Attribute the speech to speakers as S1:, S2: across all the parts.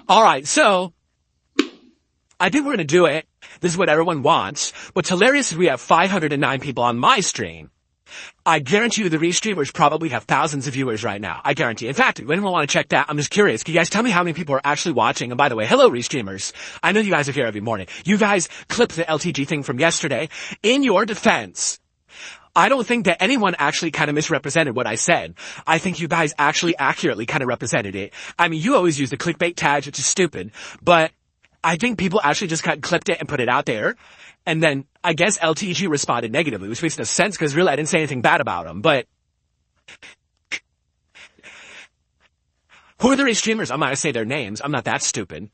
S1: Alright, so, I think we're gonna do it. This is what everyone wants. What's hilarious is we have 509 people on my stream. I guarantee you the restreamers probably have thousands of viewers right now. I guarantee. In fact, if anyone want to check that, I'm just curious. Can you guys tell me how many people are actually watching? And by the way, hello restreamers. I know you guys are here every morning. You guys clipped the LTG thing from yesterday. In your defense, I don't think that anyone actually kind of misrepresented what I said. I think you guys actually accurately kind of represented it. I mean, you always use the clickbait tags, which is stupid, but I think people actually just kind of clipped it and put it out there. And then I guess LTG responded negatively, which makes no sense because really I didn't say anything bad about him. But who are the streamers? I'm not going to say their names. I'm not that stupid.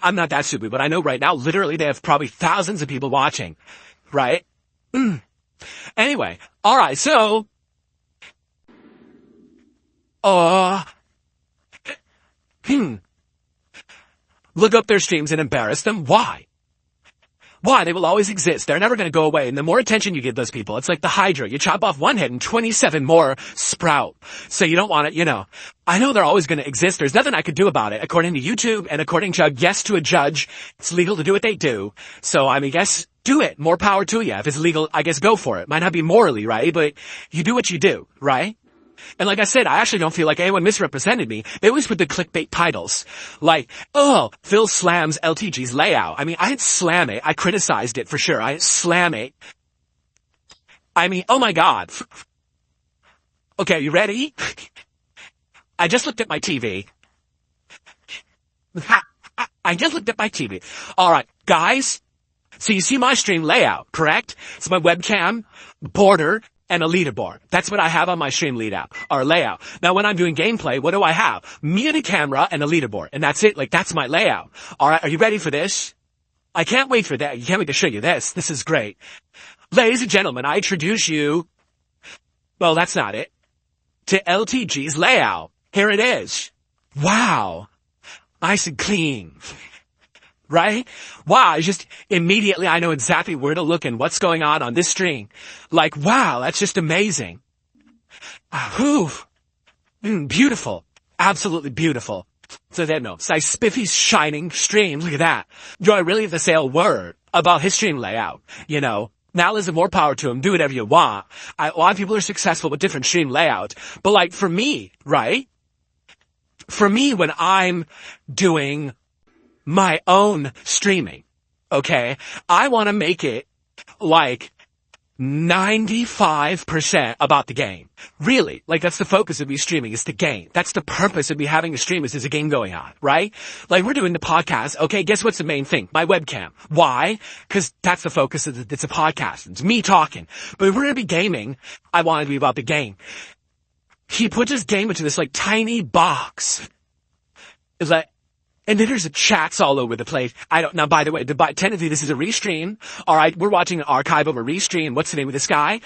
S1: But I know right now, literally, they have probably thousands of people watching. Right? Anyway. Alright, so. Look up their streams and embarrass them. Why? Why? They will always exist. They're never going to go away. And the more attention you give those people, it's like the Hydra. You chop off one head and 27 more sprout. So you don't want it, I know they're always going to exist. There's nothing I could do about it. According to YouTube and according to a judge, it's legal to do what they do. So, I guess, do it. More power to you. If it's legal, I guess go for it. Might not be morally right, but you do what you do, right? And like I said, I actually don't feel like anyone misrepresented me. They always put the clickbait titles. Like, Phil slams LTG's layout. I didn't slam it. I criticized it for sure. I didn't slam it. Oh my God. Okay, you ready? I just looked at my TV. Alright, guys. So you see my stream layout, correct? It's my webcam, border, and a leaderboard. That's what I have on my stream layout. Now when I'm doing gameplay, what do I have? Me and a camera and a leaderboard. And that's it. That's my layout. Alright, are you ready for this? I can't wait for that. You can't wait to show you this. This is great. Ladies and gentlemen, I introduce you, well, that's not it, to LTG's layout. Here it is. Wow. Nice and clean. Right? Wow, just immediately I know exactly where to look and what's going on this stream. Wow, that's just amazing. Beautiful. Absolutely beautiful. So then it's like Spiffy's shining stream. Look at that. Do I really have to say a word about his stream layout? Now listen, more power to him. Do whatever you want. A lot of people are successful with different stream layouts. But for me, right? For me, when I'm doing my own streaming, okay? I want to make it 95% about the game. Really. That's the focus of me streaming, is the game. That's the purpose of me having a stream, is there's a game going on, right? We're doing the podcast. Okay, guess what's the main thing? My webcam. Why? Because that's the focus of it's a podcast. It's me talking. But if we're going to be gaming, I want it to be about the game. He puts his game into this tiny box. It's and then there's chats all over the place. Now by the way, technically this is a restream. Alright, we're watching an archive of a restream. What's the name of this guy?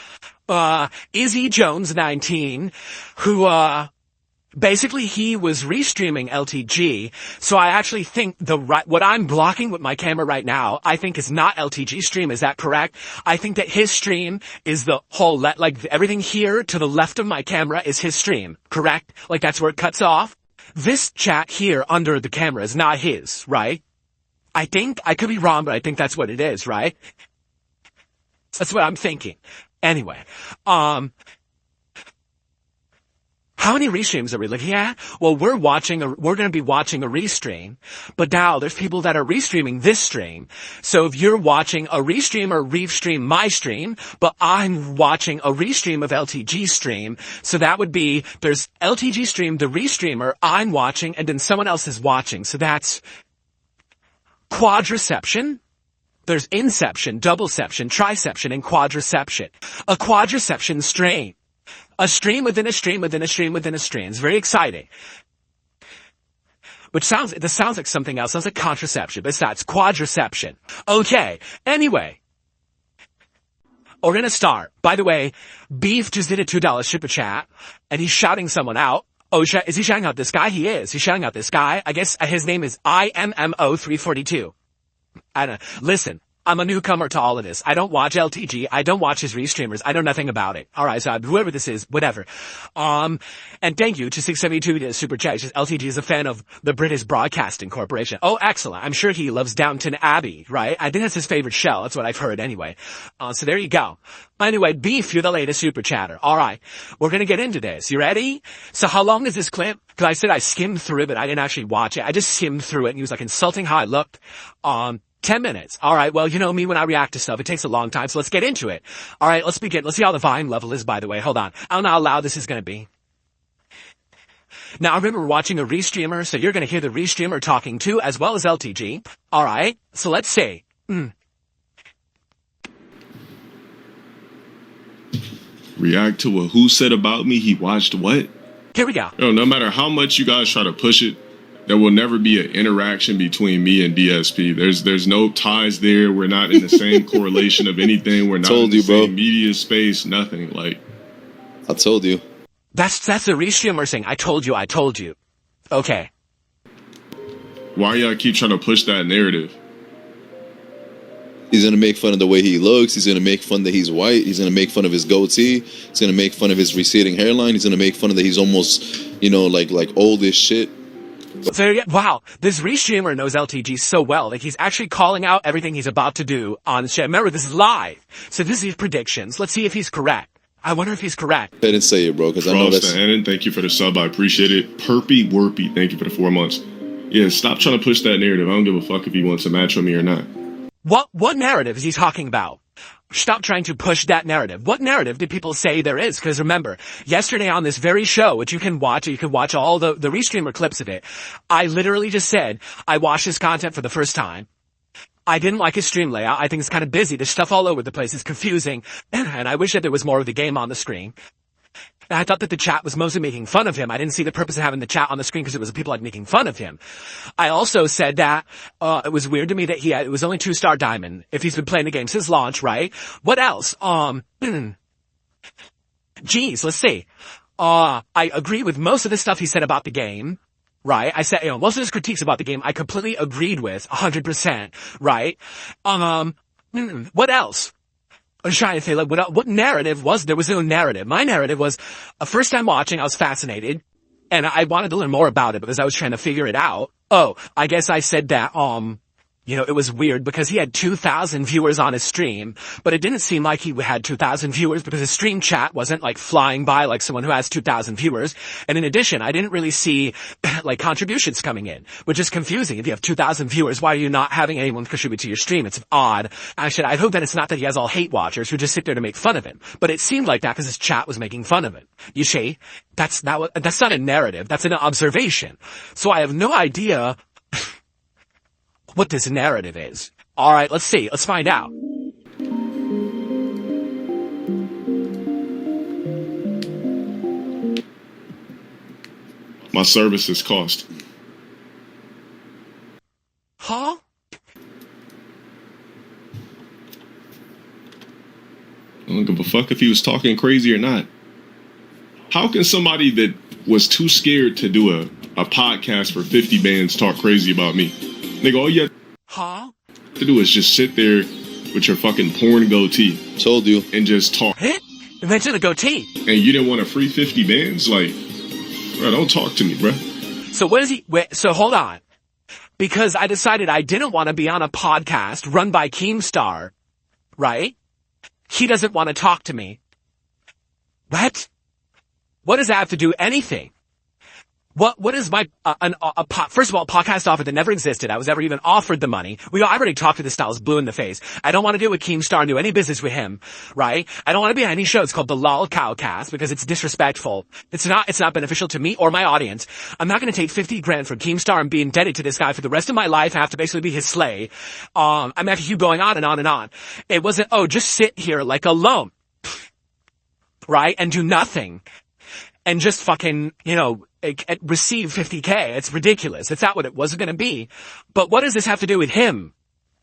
S1: Izzy Jones 19, who, basically he was restreaming LTG. So I actually think what I'm blocking with my camera right now, I think is not LTG stream. Is that correct? I think that his stream is the whole, everything here to the left of my camera is his stream. Correct? That's where it cuts off. This chat here under the camera is not his, right? I could be wrong, but I think that's what it is, right? That's what I'm thinking. Anyway, how many restreams are we looking at? Well, we're going to be watching a restream, but now there's people that are restreaming this stream. So if you're watching a restream or restream my stream, but I'm watching a restream of LTG stream, so that would be, there's LTG stream, the restreamer, I'm watching, and then someone else is watching. So that's quadriception. There's inception, doubleception, triception, and quadriception. A quadriception stream. A stream within a stream within a stream within a stream. It's very exciting. This sounds like something else. It sounds like contraception, but it's not. It's quadriception. Okay. Anyway. We're gonna start. By the way, Beef just did a $2 super chat, and he's shouting someone out. Oh, is he shouting out this guy? He is. He's shouting out this guy. I guess his name is IMMO342. I don't know. Listen. I'm a newcomer to all of this. I don't watch LTG. I don't watch his restreamers. I know nothing about it. Alright, so whoever this is, whatever. And thank you to 672 Super Chat. Just LTG is a fan of the British Broadcasting Corporation. Oh, excellent. I'm sure he loves Downton Abbey, right? I think that's his favorite show. That's what I've heard anyway. So there you go. Anyway, Beef, you're the latest super chatter. Alright, we're gonna get into this. You ready? So how long is this clip? Cause I said I skimmed through it, but I didn't actually watch it. I just skimmed through it and he was like insulting how I looked. 10 minutes. Alright, well, you know me when I react to stuff. It takes a long time, so let's get into it. Alright, let's begin. Let's see how the volume level is, by the way. Hold on. I don't know how loud this is gonna be. Now, I remember watching a restreamer, so you're gonna hear the restreamer talking too, as well as LTG. Alright, so let's see.
S2: React to what who said about me, he watched what?
S1: Here we go.
S2: No matter how much you guys try to push it, there will never be an interaction between me and DSP. There's no ties there. We're not in the same correlation of anything. We're not in the same media space, nothing. Like,
S3: I told you.
S1: That's the restreamer saying, I told you. Okay.
S2: Why y'all keep trying to push that narrative?
S3: He's going to make fun of the way he looks. He's going to make fun that he's white. He's going to make fun of his goatee. He's going to make fun of his receding hairline. He's going to make fun of that he's almost, like old as shit.
S1: So, wow, this restreamer knows LTG so well. Like, he's actually calling out everything he's about to do on the show. Remember, this is live. So this is his predictions. Let's see if he's correct. I wonder if he's correct.
S3: I didn't say it, bro, because I know that's...
S2: Annan, thank you for the sub. I appreciate it. Perpy Warpy, thank you for the 4 months. Yeah, stop trying to push that narrative. I don't give a fuck if he wants to match with me or not.
S1: What narrative is he talking about? Stop trying to push that narrative. What narrative did people say there is? Because remember, yesterday on this very show, which you can watch all the restreamer clips of it, I literally just said, I watched his content for the first time. I didn't like his stream layout. I think it's kind of busy. There's stuff all over the place. It's confusing. And I wish that there was more of the game on the screen. And I thought that the chat was mostly making fun of him. I didn't see the purpose of having the chat on the screen because it was people like making fun of him. I also said that, it was weird to me that it was only 2-star diamond if he's been playing the game since launch, right? What else? Geez, let's see. I agree with most of the stuff he said about the game. Right? I said, most of his critiques about the game, I completely agreed with 100%. Right? What else? I was trying to say, like, what narrative was there? Was no narrative. My narrative was, first time watching, I was fascinated, and I wanted to learn more about it because I was trying to figure it out. Oh, I guess I said that, it was weird because he had 2,000 viewers on his stream, but it didn't seem like he had 2,000 viewers because his stream chat wasn't like flying by like someone who has 2,000 viewers. And in addition, I didn't really see like contributions coming in, which is confusing. If you have 2,000 viewers, why are you not having anyone contribute to your stream? It's odd. I hope that it's not that he has all hate watchers who just sit there to make fun of him, but it seemed like that because his chat was making fun of it. You see, that's not a narrative. That's an observation. So I have no idea what this narrative is. Alright, let's see. Let's find out.
S2: My services cost.
S1: Huh?
S2: I don't give a fuck if he was talking crazy or not. How can somebody that was too scared to do a podcast for 50 bands talk crazy about me? Nigga, all you have to do is just sit there with your fucking porn goatee.
S3: Told you.
S2: And just talk.
S1: Mention the goatee.
S2: And you didn't want a free 50 bands? Like, bro, don't talk to me, bro.
S1: So what is he, so hold on. Because I decided I didn't want to be on a podcast run by Keemstar, right? He doesn't want to talk to me. What? What does that have to do anything? What is my, first of all, a podcast offer that never existed. I was ever even offered the money. I already talked to the Styles blue in the face. I don't want to deal with Keemstar and do any business with him, right? I don't want to be on any show. It's called the Lol Cowcast because it's disrespectful. It's not beneficial to me or my audience. I'm not going to take 50 grand from Keemstar and be indebted to this guy for the rest of my life. I have to basically be his slave. I'm going to keep going on and on and on. It wasn't, just sit here like a lump, right? And do nothing. And just fucking, receive 50K. It's ridiculous. It's not what it was going to be. But what does this have to do with him?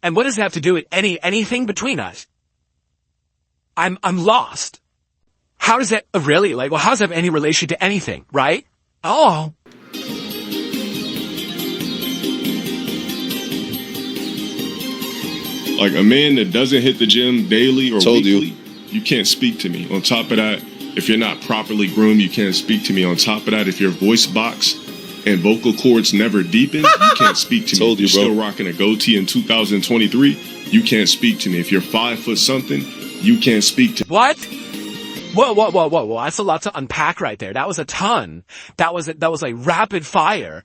S1: And what does it have to do with anything between us? I'm lost. How does that really, how does that have any relation to anything, right? Oh.
S2: Like a man that doesn't hit the gym daily or
S3: Told
S2: weekly, you can't speak to me. On top of that, if you're not properly groomed, you can't speak to me. On top of that, if your voice box and vocal cords never deepen, you can't speak to me.
S3: Told you,
S2: if you're
S3: bro.
S2: still rocking a goatee in 2023, you can't speak to me. If you're 5 foot something, you can't speak to me.
S1: What? Whoa. That's a lot to unpack right there. That was a ton. That was like rapid fire.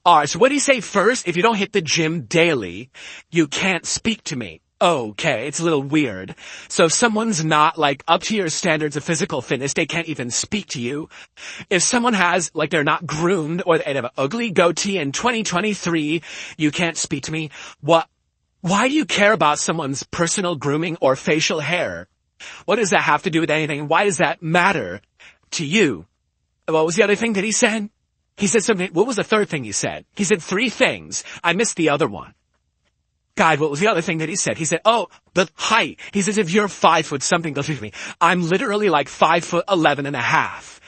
S1: Alright, so what do you say first? If you don't hit the gym daily, you can't speak to me. Okay, it's a little weird. So if someone's not like up to your standards of physical fitness, they can't even speak to you. If someone has, like, they're not groomed or they have an ugly goatee in 2023, you can't speak to me. What? Why do you care about someone's personal grooming or facial hair? What does that have to do with anything? Why does that matter to you? What was the other thing that he said? He said something. What was the third thing he said? He said 3 things. I missed the other one. God, what was the other thing that he said? He said, oh, the height. He says, if you're 5 foot something, go through me. I'm literally like 5'11.5".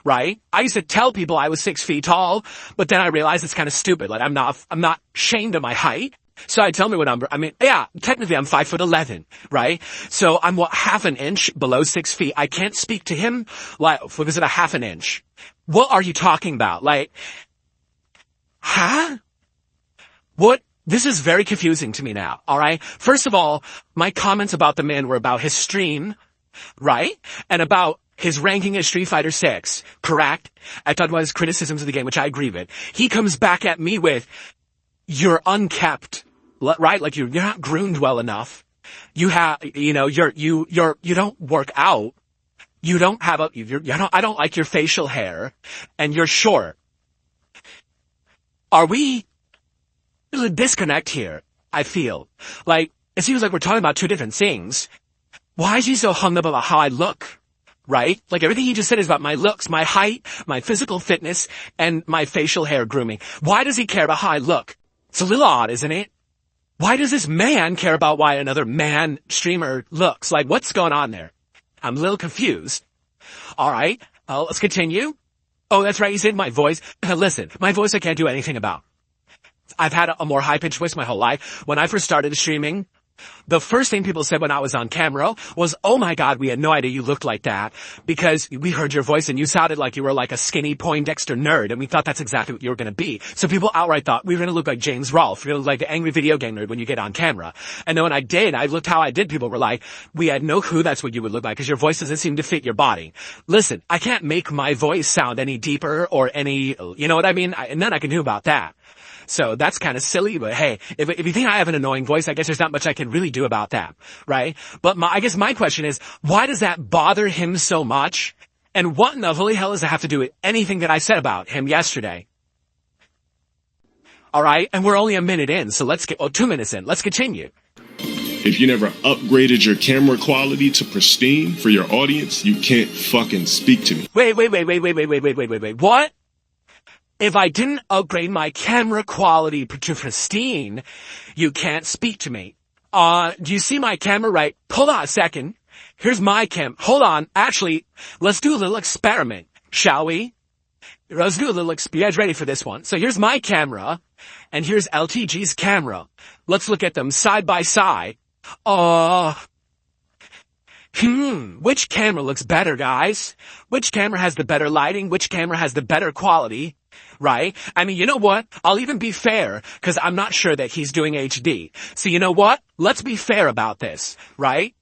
S1: Right? I used to tell people I was 6 feet tall, but then I realized it's kind of stupid. Like I'm not ashamed of my height. So I tell me what yeah, technically I'm 5'11", right? So I'm half an inch below 6 feet. I can't speak to him like, what is it, a half an inch? What are you talking about? Like, huh? What? This is very confusing to me now, alright? First of all, my comments about the man were about his stream, right? And about his ranking as Street Fighter 6, correct? I talked about his criticisms of the game, which I agree with. He comes back at me with, you're unkept, right? Like you're not groomed well enough. You have, you don't work out. You don't have I don't like your facial hair and you're short. Are we? There's a disconnect here, I feel. Like, it seems like we're talking about 2 different things. Why is he so hung up about how I look? Right? Like everything he just said is about my looks, my height, my physical fitness, and my facial hair grooming. Why does he care about how I look? It's a little odd, isn't it? Why does this man care about why another man streamer looks? Like, what's going on there? I'm a little confused. Alright, let's continue. Oh, that's right, he said my voice. Listen, my voice I can't do anything about. I've had a more high-pitched voice my whole life. When I first started streaming, the first thing people said when I was on camera was, oh my God, we had no idea you looked like that because we heard your voice and you sounded like you were like a skinny Poindexter nerd and we thought that's exactly what you were going to be. So people outright thought we were going to look like James Rolfe. We were going to look like the angry video game nerd when you get on camera. And then when I looked how I did, people were like, we had no clue that's what you would look like because your voice doesn't seem to fit your body. Listen, I can't make my voice sound any deeper or any, you know what I mean? None I can do about that. So that's kind of silly, but hey, if you think I have an annoying voice, I guess there's not much I can really do about that, right? But I guess my question is, why does that bother him so much? And what in the holy hell does it have to do with anything that I said about him yesterday? Alright, and we're only a minute in, so 2 minutes in, let's continue.
S2: If you never upgraded your camera quality to pristine for your audience, you can't fucking speak to me.
S1: Wait, what? If I didn't upgrade my camera quality to pristine, you can't speak to me. Do you see my camera right? Hold on a second. Here's my hold on. Actually, let's do a little experiment, shall we? Let's do a little you guys ready for this one? So here's my camera, and here's LTG's camera. Let's look at them side by side. Which camera looks better, guys? Which camera has the better lighting? Which camera has the better quality? Right? I mean, you know what? I'll even be fair, because I'm not sure that he's doing HD. So you know what? Let's be fair about this, right?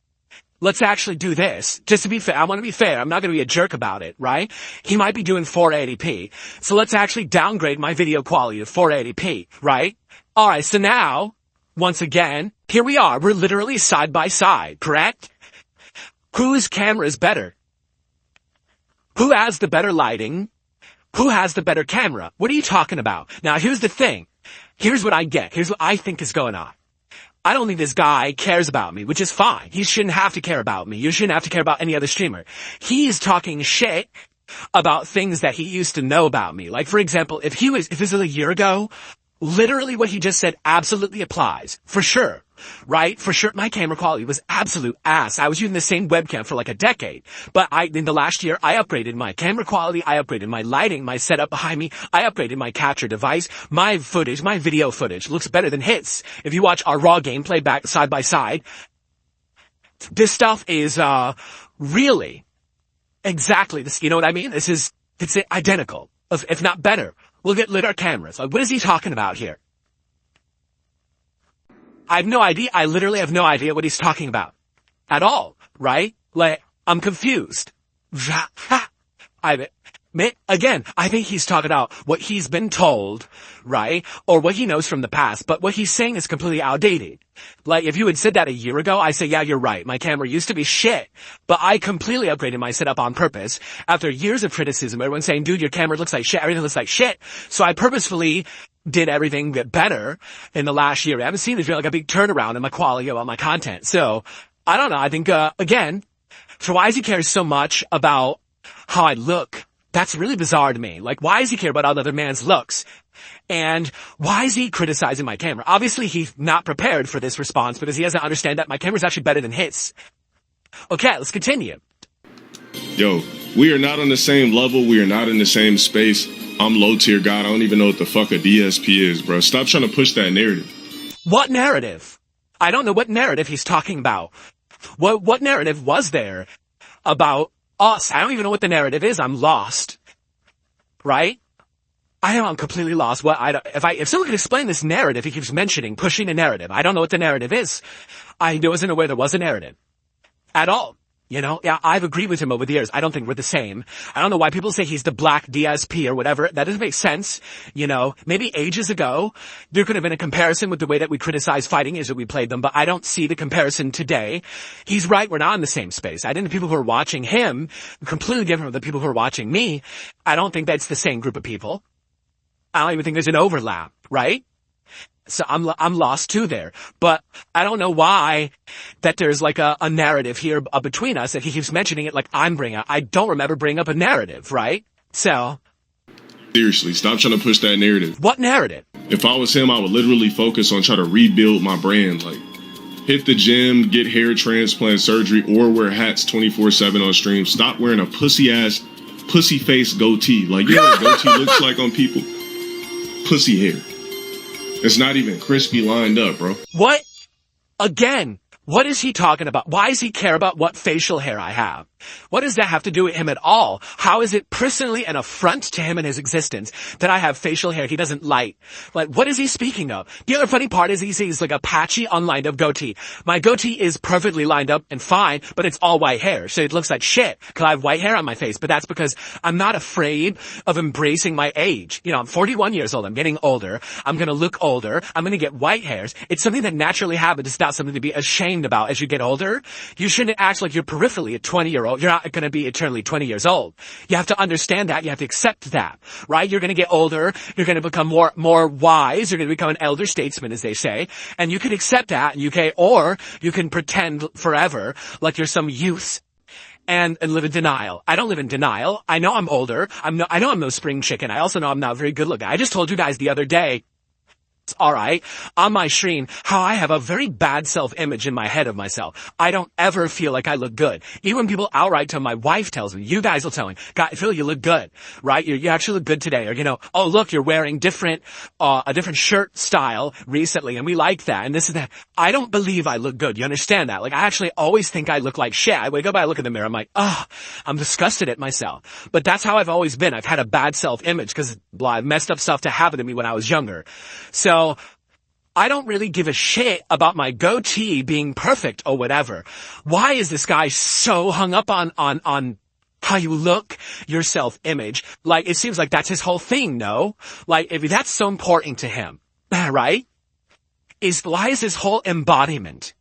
S1: Let's actually do this. Just to be fair, I want to be fair. I'm not going to be a jerk about it, right? He might be doing 480p. So let's actually downgrade my video quality to 480p, right? Alright, so now, once again, here we are. We're literally side by side, correct? Whose camera is better? Who has the better lighting? Who has the better camera? What are you talking about? Now, here's the thing. Here's what I get. Here's what I think is going on. I don't think this guy cares about me, which is fine. He shouldn't have to care about me. You shouldn't have to care about any other streamer. He's talking shit about things that he used to know about me. Like, for example, if this was a year ago, literally what he just said absolutely applies. For sure. Right? For sure. My camera quality was absolute ass. I was using the same webcam for like a decade. But in the last year, I upgraded my camera quality. I upgraded my lighting, my setup behind me. I upgraded my capture device. My footage, my video footage looks better than his. If you watch our raw gameplay back side by side, this stuff is, really exactly this. You know what I mean? It's identical, if not better. We'll get lit our cameras. Like, what is he talking about here? I have no idea. I literally have no idea what he's talking about. At all. Right? Like, I'm confused. Again, I think he's talking about what he's been told, right? Or what he knows from the past, but what he's saying is completely outdated. Like, if you had said that a year ago, I say, yeah, you're right. My camera used to be shit, but I completely upgraded my setup on purpose. After years of criticism, everyone's saying, dude, your camera looks like shit, everything looks like shit. So I purposefully did everything better in the last year. I haven't seen this like a big turnaround in my quality of my content. So, I don't know. I think, again, so why does he care so much about how I look? That's really bizarre to me. Like, why does he care about another man's looks? And why is he criticizing my camera? Obviously, he's not prepared for this response because he doesn't understand that my camera's actually better than his. Okay, let's continue.
S2: Yo, we are not on the same level. We are not in the same space. I'm low tier God. I don't even know what the fuck a DSP is, bro. Stop trying to push that narrative.
S1: What narrative? I don't know what narrative he's talking about. What narrative was there about us? I don't even know what the narrative is. I'm lost. Right? I am completely lost. If someone could explain this narrative, he keeps mentioning, pushing a narrative. I don't know what the narrative is. I wasn't aware there was a narrative. At all. You know? Yeah, I've agreed with him over the years. I don't think we're the same. I don't know why people say he's the black DSP or whatever. That doesn't make sense. You know? Maybe ages ago, there could have been a comparison with the way that we criticize fighting is that we played them, but I don't see the comparison today. He's right. We're not in the same space. I think the people who are watching him, completely different from the people who are watching me. I don't think that's the same group of people. I don't even think there's an overlap, right? So I'm lost too there. But I don't know why that there's like a narrative here between us that he keeps mentioning it like I'm bringing up. I don't remember bringing up a narrative, right? So.
S2: Seriously, stop trying to push that narrative.
S1: What narrative?
S2: If I was him, I would literally focus on trying to rebuild my brand. Like, hit the gym, get hair transplant surgery, or wear hats 24/7 on stream. Stop wearing a pussy-ass, pussy-face goatee. Like, you know what a goatee looks like on people? Pussy hair. It's not even crispy lined up, bro.
S1: What? Again, what is he talking about? Why does he care about what facial hair I have? What does that have to do with him at all? How is it personally an affront to him and his existence that I have facial hair he doesn't like? Like, what is he speaking of? The other funny part is he sees like a patchy, unlined up goatee. My goatee is perfectly lined up and fine, but it's all white hair, so it looks like shit because I have white hair on my face. But that's because I'm not afraid of embracing my age. You know, I'm 41 years old. I'm getting older. I'm gonna look older. I'm gonna get white hairs. It's something that naturally happens. It's not something to be ashamed about as you get older. You shouldn't act like you're peripherally a 20-year-old. You're not going to be eternally 20 years old. You have to understand that. You have to accept that, right? You're going to get older. You're going to become more wise. You're going to become an elder statesman, as they say. And you can accept that, or you can pretend forever like you're some youth and live in denial. I don't live in denial. I know I'm older. I know I'm no spring chicken. I also know I'm not very good looking. I just told you guys the other day, alright, on my stream, how I have a very bad self-image in my head of myself. I don't ever feel like I look good. Even when people outright tell my wife tells me, you guys will tell me, God, Phil, you look good, right? You actually look good today. Or, you know, oh, look, you're wearing a different shirt style recently, and we like that, and this and that. I don't believe I look good. You understand that? Like, I actually always think I look like shit. I wake up, I look in the mirror, I'm like, I'm disgusted at myself. But that's how I've always been. I've had a bad self-image because messed up stuff to happen to me when I was younger. So, I don't really give a shit about my goatee being perfect or whatever. Why is this guy so hung up on how you look, your self-image? Like, it seems like that's his whole thing, no? Like, if that's so important to him, right? Why is his whole embodiment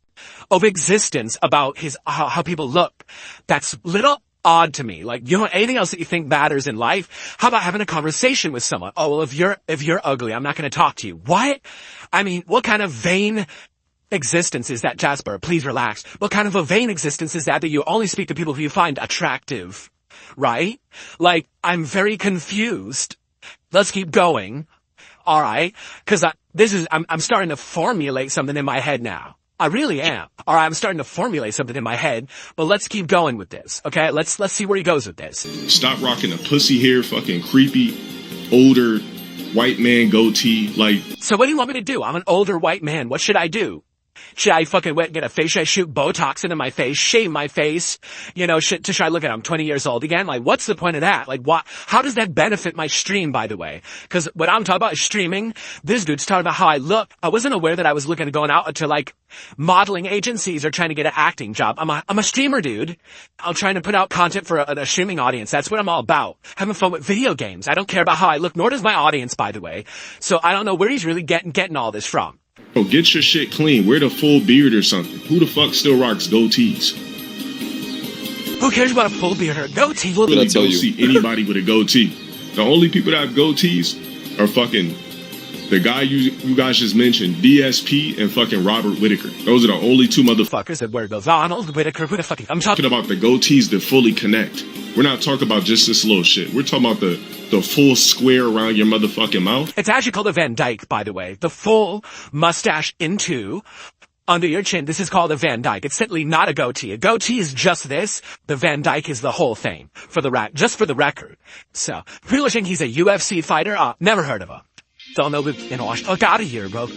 S1: of existence about how people look? That's little odd to me. Like, you know, anything else that you think matters in life? How about having a conversation with someone? Oh, well, if you're ugly, I'm not going to talk to you. What? I mean, what kind of vain existence is that, Jasper? Please relax. What kind of a vain existence is that you only speak to people who you find attractive? Right? Like, I'm very confused. Let's keep going. alright? Cause I'm starting to formulate something in my head now. I really am. Alright, I'm starting to formulate something in my head, but let's keep going with this, okay? Let's see where he goes with this.
S2: Stop rocking a pussy hair, fucking creepy, older, white man goatee, like.
S1: So what do you want me to do? I'm an older white man. What should I do? Should I fucking get a face? Should I shoot Botox into my face, shave my face, to try to look at I'm 20 years old again? Like, what's the point of that? Like, how does that benefit my stream, by the way? Cause what I'm talking about is streaming. This dude's talking about how I look. I wasn't aware that I was looking at going out to like modeling agencies or trying to get an acting job. I'm a streamer, dude. I'm trying to put out content for a streaming audience. That's what I'm all about. Having fun with video games. I don't care about how I look, nor does my audience, by the way. So I don't know where he's really getting all this from.
S2: Bro, get your shit clean. Wear the full beard or something. Who the fuck still rocks goatees?
S1: Who cares about a full beard or a goatee?
S2: I really don't see anybody with a goatee. The only people that have goatees are fucking the guy you guys just mentioned, DSP and fucking Robert Whitaker. Those are the only two motherfuckers
S1: that wear those. Arnold Whitaker, who the fuck? I'm talking
S2: about the goatees that fully connect. We're not talking about just this little shit. We're talking about the full square around your motherfucking mouth.
S1: It's actually called a Van Dyke, by the way. The full mustache under your chin. This is called a Van Dyke. It's simply not a goatee. A goatee is just this. The Van Dyke is the whole thing. Just for the record. So, people think he's a UFC fighter. Never heard of him. Don't know, look out of here, bro.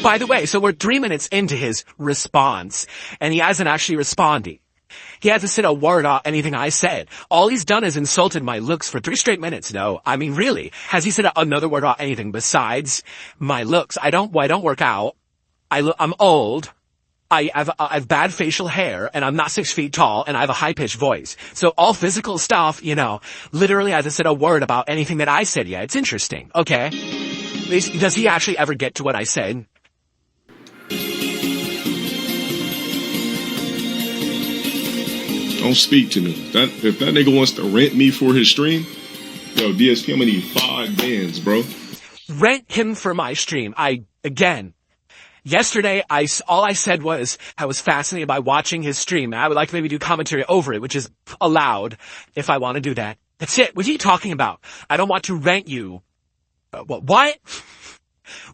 S1: By the way, so we're 3 minutes into his response, and he hasn't actually responded. He hasn't said a word on anything I said. All he's done is insulted my looks for 3 straight minutes. No, I mean, really. Has he said another word on anything besides my looks? I don't work out. I'm old. I have bad facial hair, and I'm not 6 feet tall, and I have a high-pitched voice. So all physical stuff, literally hasn't said a word about anything that I said yet. It's interesting. Okay. Does he actually ever get to what I said?
S2: Don't speak to me. If that nigga wants to rent me for his stream, yo, DSP, I'm gonna need 5 bands, bro.
S1: Rent him for my stream. Yesterday, all I said was I was fascinated by watching his stream. I would like to maybe do commentary over it, which is allowed if I want to do that. That's it. What are you talking about? I don't want to rent you. What?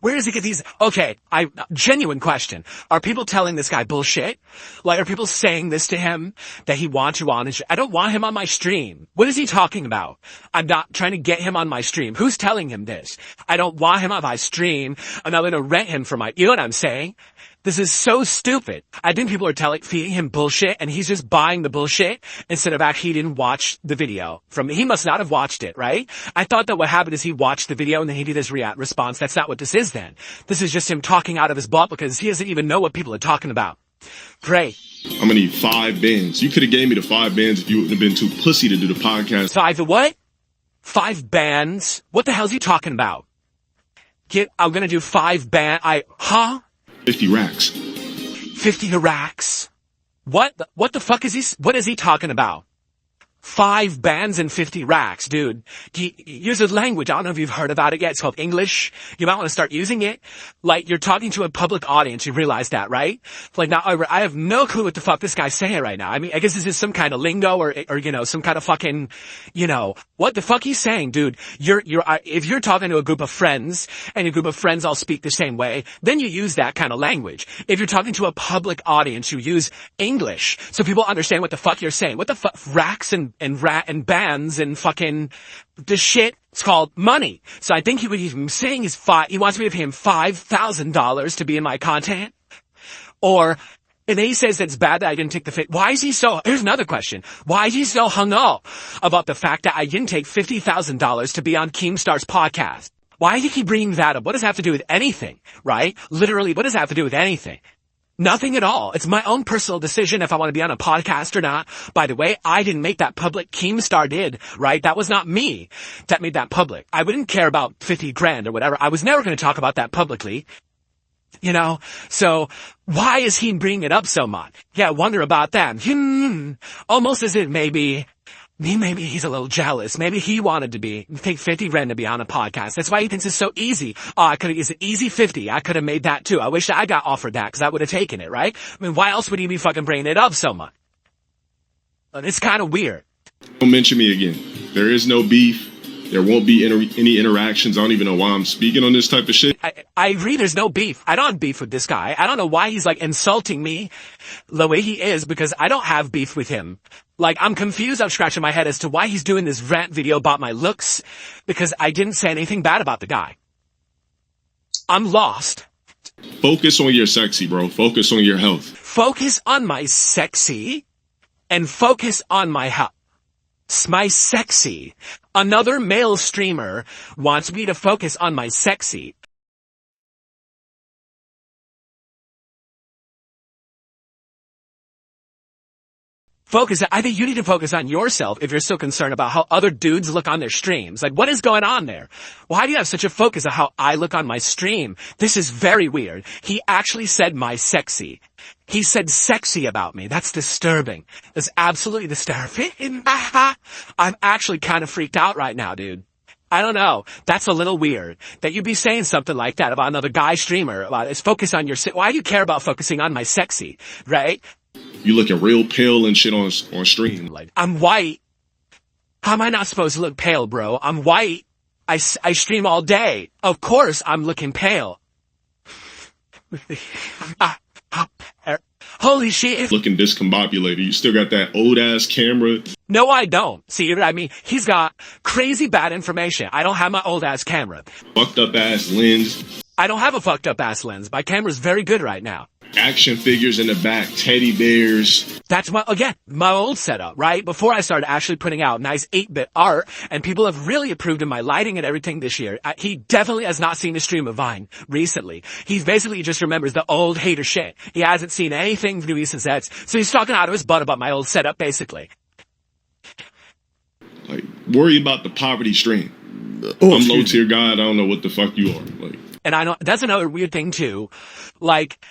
S1: Where does he get these? Okay, genuine question. Are people telling this guy bullshit? Like, are people saying this to him that he wants you on his I don't want him on my stream. What is he talking about? I'm not trying to get him on my stream. Who's telling him this? I don't want him on my stream. I'm not going to rent him for you know what I'm saying? This is so stupid. I think people are feeding him bullshit, and he's just buying the bullshit instead of actually he didn't watch the video. He must not have watched it, right? I thought that what happened is he watched the video and then he did his response. That's not what this is then. This is just him talking out of his butt because he doesn't even know what people are talking about. Great.
S2: I'm gonna need 5 bands. You could have gave me the 5 bands if you wouldn't have been too pussy to do the podcast.
S1: 5 what? 5 bands? What the hell is he talking about? I'm gonna do 5 bands.
S2: 50 racks.
S1: 50 racks. What the fuck what is he talking about? 5 bands and 50 racks, dude. Use a language. I don't know if you've heard about it yet. It's called English. You might want to start using it. Like, you're talking to a public audience. You realize that, right? Like, now, I have no clue what the fuck this guy's saying right now. I mean, I guess this is some kind of lingo or, some kind of fucking, what the fuck he's saying, dude. If you're talking to a group of friends and your group of friends all speak the same way, then you use that kind of language. If you're talking to a public audience, you use English so people understand what the fuck you're saying. What the fuck? Racks and bands and fucking this shit. It's called money. So I think what he's saying is he wants me to pay him $5,000 to be in my content. And then he says it's bad that I didn't take the fit. Here's another question. Why is he so hung up about the fact that I didn't take $50,000 to be on Keemstar's podcast? Why does he keep bringing that up? What does that have to do with anything, right? Literally, what does that have to do with anything? Nothing at all. It's my own personal decision if I want to be on a podcast or not. By the way, I didn't make that public. Keemstar did, right? That was not me that made that public. I wouldn't care about 50 grand or whatever. I was never going to talk about that publicly. So why is he bringing it up so much? Yeah, I wonder about that. Almost as if maybe he's a little jealous. Maybe he wanted to take 50 grand to be on a podcast. That's why he thinks it's so easy. It's an easy 50. I could have made that too. I wish I got offered that because I would have taken it, right? I mean, why else would he be fucking bringing it up so much? And it's kind of weird.
S2: Don't mention me again. There is no beef. There won't be any interactions. I don't even know why I'm speaking on this type of shit.
S1: I agree there's no beef. I don't have beef with this guy. I don't know why he's like insulting me the way he is, because I don't have beef with him. Like, I'm confused. I'm scratching my head as to why he's doing this rant video about my looks, because I didn't say anything bad about the guy. I'm lost.
S2: Focus on your sexy, bro. Focus on your health.
S1: Focus on my sexy and focus on my health. My sexy. Another male streamer wants me to focus on my sexy. I think you need to focus on yourself if you're so concerned about how other dudes look on their streams. Like, what is going on there? Why do you have such a focus on how I look on my stream? This is very weird. He actually said my sexy. He said sexy about me. That's disturbing. That's absolutely disturbing. I'm actually kind of freaked out right now, dude. I don't know. That's a little weird that you'd be saying something like that about another guy streamer. About it's focus on your. Why do you care about focusing on my sexy, right?
S2: You looking real pale and shit on stream.
S1: Like, I'm white. How am I not supposed to look pale, bro? I'm white. I stream all day. Of course I'm looking pale. Holy shit.
S2: Looking discombobulated. You still got that old ass camera.
S1: No, I don't. See what I mean? He's got crazy bad information. I don't have my old ass camera.
S2: Fucked up ass lens.
S1: I don't have a fucked up ass lens. My camera's very good right now.
S2: Action figures in the back, teddy bears.
S1: That's my old setup, right? Before I started actually putting out nice 8-bit art, and people have really approved of my lighting and everything this year. He definitely has not seen a stream of Vine recently. He basically just remembers the old hater shit. He hasn't seen anything new since that. So he's talking out of his butt about my old setup, basically.
S2: Like, worry about the poverty stream. I'm low tier guy. I don't know what the fuck you are. Like,
S1: and I know that's another weird thing too. Like,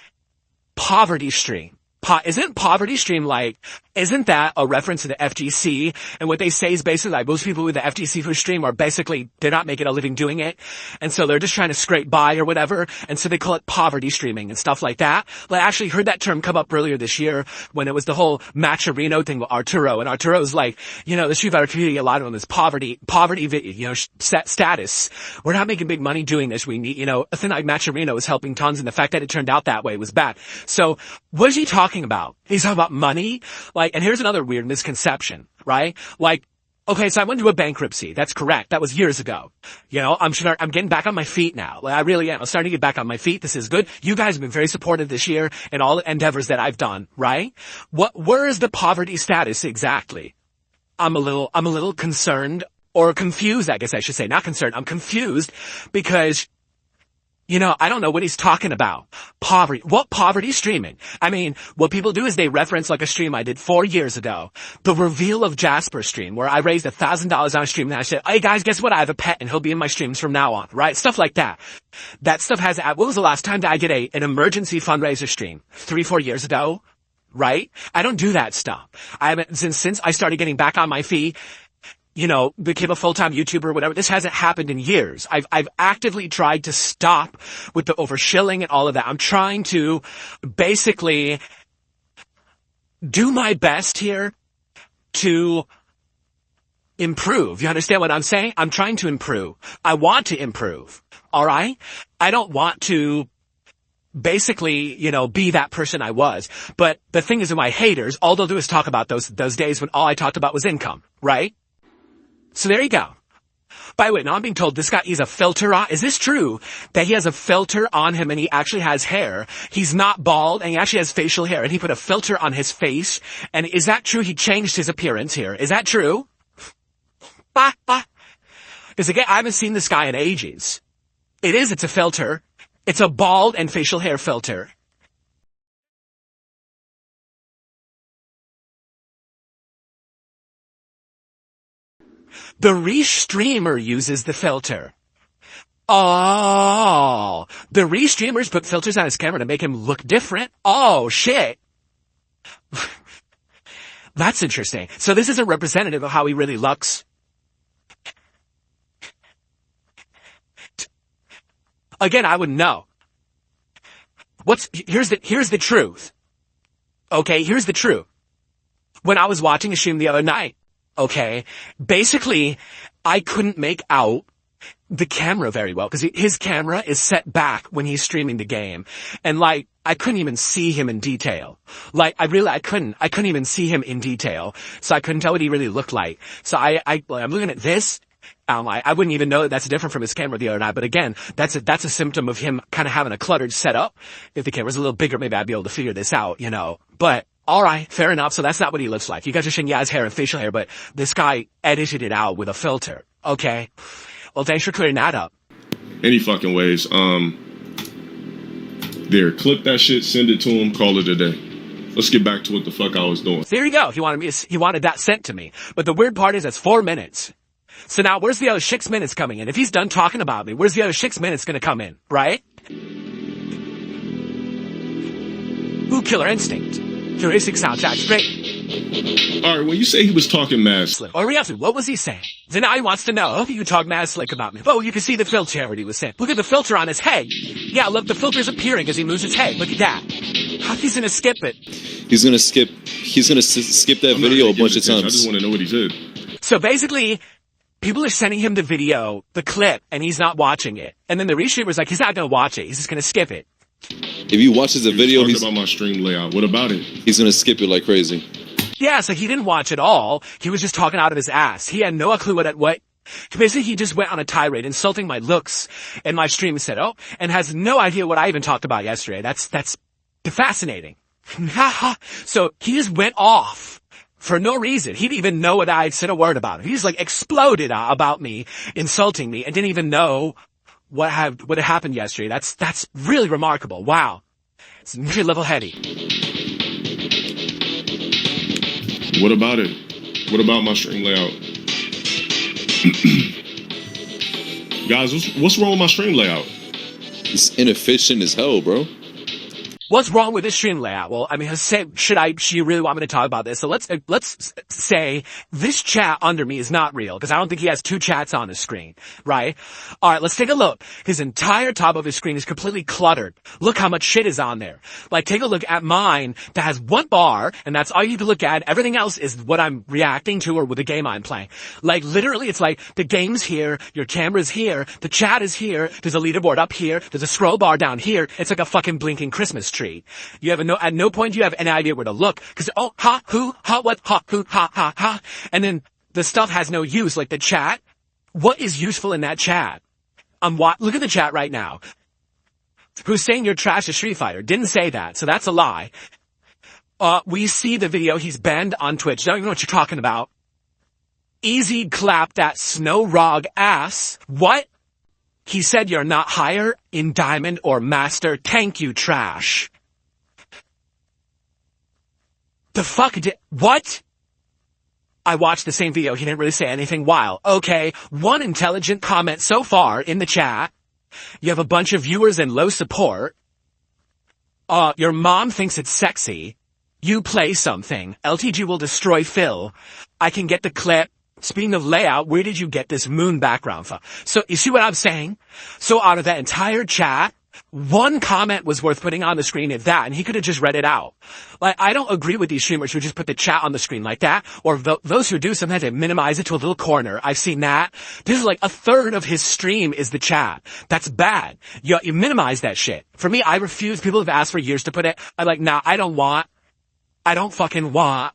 S1: poverty stream. Isn't poverty stream like, isn't that a reference to the FGC? And what they say is basically like most people with the FGC for stream are basically, they're not making a living doing it. And so they're just trying to scrape by or whatever. And so they call it poverty streaming and stuff like that. Like, I actually heard that term come up earlier this year when it was the whole Macherino thing with Arturo. And Arturo's like, you know, the Street Fighter community, a lot of them is poverty, you know, status. We're not making big money doing this. We need, you know, a thing like Macherino is helping tons. And the fact that it turned out that way was bad. So what is he talking about? He's talking about money? Like, and here's another weird misconception, right? Like, okay, so I went through a bankruptcy. That's correct. That was years ago. You know, I'm getting back on my feet now. Like, I really am. I'm starting to get back on my feet. This is good. You guys have been very supportive this year in all the endeavors that I've done, right? Where is the poverty status exactly? I'm a little concerned or confused, I guess I should say. Not concerned. I'm confused because, you know, I don't know what he's talking about. Poverty. What poverty streaming? I mean, what people do is they reference like a stream I did 4 years ago. The reveal of Jasper stream where I raised $1,000 on a stream and I said, hey guys, guess what? I have a pet and he'll be in my streams from now on, right? Stuff like that. That stuff has, what was the last time that I did an emergency fundraiser stream? 3-4 years ago, right? I don't do that stuff. I haven't, since I started getting back on my feet, you know, became a full-time YouTuber or whatever. This hasn't happened in years. I've actively tried to stop with the overshilling and all of that. I'm trying to basically do my best here to improve. You understand what I'm saying? I'm trying to improve. I want to improve. All right? I don't want to basically, you know, be that person I was. But the thing is with my haters, all they'll do is talk about those days when all I talked about was income, right? So there you go. By the way, now I'm being told this guy, he's a filter on. Is this true that he has a filter on him and he actually has hair? He's not bald and he actually has facial hair and he put a filter on his face. And is that true? He changed his appearance here. Is that true? Because again, I haven't seen this guy in ages. It's a filter. It's a bald and facial hair filter. The restreamer uses the filter. Oh, the restreamers put filters on his camera to make him look different. Oh, shit. That's interesting. So this is a representative of how he really looks. Again, I wouldn't know. Here's the truth. Okay, here's the truth. when I was watching a stream the other night, okay, basically, I couldn't make out the camera very well, because his camera is set back when he's streaming the game. And like, I couldn't even see him in detail. Like, I couldn't even see him in detail. So I couldn't tell what he really looked like. So I'm looking at this, I'm like, I wouldn't even know that that's different from his camera the other night. But again, that's a symptom of him kind of having a cluttered setup. If the camera's a little bigger, maybe I'd be able to figure this out, you know. But alright, fair enough. So that's not what he looks like. You guys are saying, yeah, his hair and facial hair, but this guy edited it out with a filter. Okay. Well, thanks for clearing that up.
S2: Any fucking ways. There, clip that shit, send it to him, call it a day. Let's get back to what the fuck I was doing.
S1: So there you go. He wanted that sent to me. But the weird part is it's 4 minutes. So now where's the other 6 minutes coming in? If he's done talking about me, where's the other 6 minutes gonna come in, right? Ooh, Killer Instinct. Killer Instinct soundtrack's great.
S2: Alright, when you say he was talking mad
S1: Slick. Or actually, what was he saying? So now he wants to know, you talk mad slick about me. Oh, you can see the filter what he was saying. Look at the filter on his head. Yeah, look, the filter's appearing as he moves his head. Look at that. How he's gonna skip it?
S3: He's gonna skip that video a bunch of times.
S2: I just want to know what he said.
S1: So basically, people are sending him the video, the clip, and he's not watching it. And then the restreamer's like, he's not gonna watch it. He's just gonna skip it.
S3: If he watches the video,
S2: he's talking about my stream layout. What about it?
S3: He's gonna skip it like crazy.
S1: Yeah, so he didn't watch it all. He was just talking out of his ass. He had no clue what. Basically, he just went on a tirade, insulting my looks and my stream and said, and has no idea what I even talked about yesterday. That's fascinating. So he just went off for no reason. He didn't even know what I said a word about him. He just like exploded about me, insulting me, and didn't even know what had happened yesterday. That's really remarkable. Wow. It's really level-headed.
S2: What about it? What about my stream layout? Guys, what's wrong with my stream layout?
S3: It's inefficient as hell, bro.
S1: What's wrong with this stream layout? Well, I mean, should you really want me to talk about this? So let's say this chat under me is not real, because I don't think he has 2 chats on his screen, right? Alright, let's take a look. His entire top of his screen is completely cluttered. Look how much shit is on there. Like, take a look at mine that has 1 bar, and that's all you need to look at. Everything else is what I'm reacting to or with the game I'm playing. Like, literally, it's like, the game's here, your camera's here, the chat is here, there's a leaderboard up here, there's a scroll bar down here. It's like a fucking blinking Christmas tree. You have at no point do you have any idea where to look, because and then the stuff has no use, like the chat. What is useful in that chat? Look at the chat right now. Who's saying you're trash to Street Fighter? Didn't say that, so that's a lie. We see the video, he's banned on Twitch. Don't even know what you're talking about. Easy clap that snow rog ass. What? He said you're not higher in Diamond or Master. Thank you, trash. The fuck what? I watched the same video. He didn't really say anything wild. Okay, 1 intelligent comment so far in the chat. You have a bunch of viewers and low support. Your mom thinks it's sexy. You play something. LTG will destroy Phil. I can get the clip. Speaking of layout, where did you get this moon background from? So, you see what I'm saying? So out of that entire chat, 1 comment was worth putting on the screen at that, and he could have just read it out. Like, I don't agree with these streamers who just put the chat on the screen like that, or those who do, sometimes they minimize it to a little corner. I've seen that. This is like 1/3 of his stream is the chat. That's bad. You minimize that shit. For me, I refuse. People have asked for years to put it. I'm like, nah, I don't fucking want,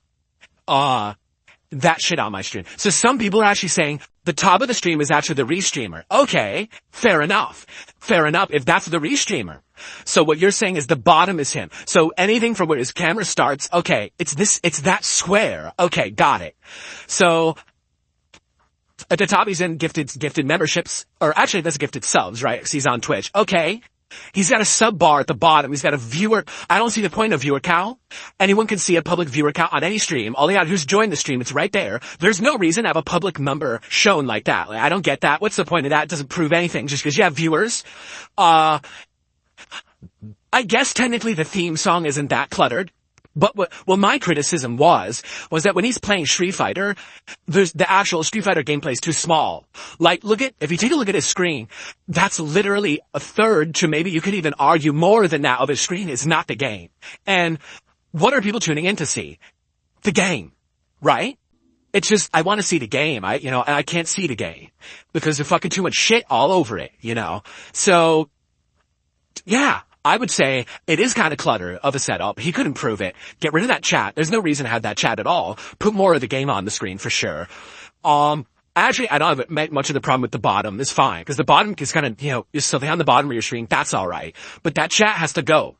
S1: that shit on my stream. So some people are actually saying the top of the stream is actually the restreamer. Okay, fair enough. Fair enough if that's the restreamer. So what you're saying is the bottom is him. So anything from where his camera starts, okay, it's that square. Okay, got it. So at the top he's in gifted memberships, or actually that's gifted subs, right? 'Cause he's on Twitch. Okay. He's got a sub bar at the bottom. He's got a viewer. I don't see the point of viewer count. Anyone can see a public viewer count on any stream. All they got who's joined the stream. It's right there. There's no reason to have a public number shown like that. Like, I don't get that. What's the point of that? It doesn't prove anything just because you have viewers. I guess technically the theme song isn't that cluttered. But my criticism was that when he's playing Street Fighter, the actual Street Fighter gameplay is too small. Like, if you take a look at his screen, that's literally 1/3 to maybe you could even argue more than that of his screen is not the game. And what are people tuning in to see? The game. right? It's just, I want to see the game. And I can't see the game because there's fucking too much shit all over it, So, yeah, I would say it is kind of clutter of a setup. He could improve it. Get rid of that chat. There's no reason to have that chat at all. Put more of the game on the screen for sure. Actually, I don't have much of the problem with the bottom. It's fine because the bottom is kind of, you're still on the bottom of your screen. That's all right. But that chat has to go.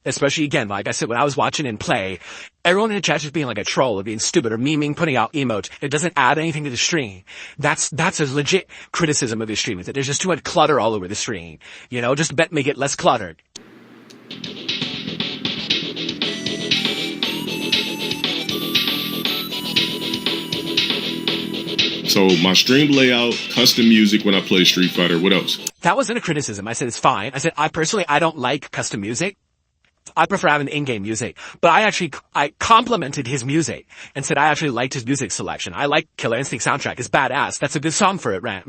S1: Especially again, like I said, when I was watching in play, everyone in the chat just being like a troll or being stupid or memeing, putting out emotes. It doesn't add anything to the stream. That's a legit criticism of the stream. Is that there's just too much clutter all over the screen. Just make it less cluttered.
S2: So my stream layout, custom music when I play Street Fighter. What else?
S1: That wasn't a criticism. I said it's fine. I said I don't like custom music. I prefer having in-game music, but I complimented his music and said I actually liked his music selection. I like Killer Instinct soundtrack. It's badass. That's a good song for it, man.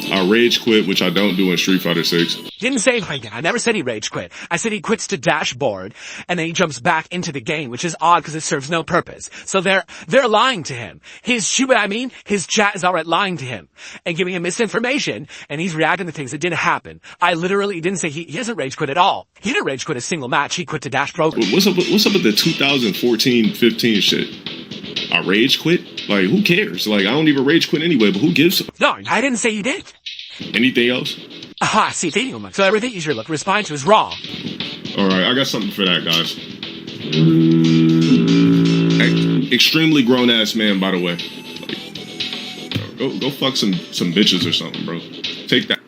S2: I rage quit, which I don't do in Street Fighter 6.
S1: Didn't say like that. I never said he rage quit. I said he quits to dashboard and then he jumps back into the game, which is odd because it serves no purpose. So they're lying to him. His chat is outright lying to him and giving him misinformation, and he's reacting to things that didn't happen. I literally didn't say he hasn't rage quit at all. He didn't rage quit a single match. He quit to dashboard.
S2: What's up with the 2014-15 shit? I rage quit? Like, who cares? Like, I don't even rage quit anyway, but who gives a...
S1: No, I didn't say you did.
S2: Anything else?
S1: Aha, see, so everything you should respond to is wrong.
S2: Alright, I got something for that, guys. Extremely grown-ass man, by the way. Like, go fuck some bitches or something, bro. Take that.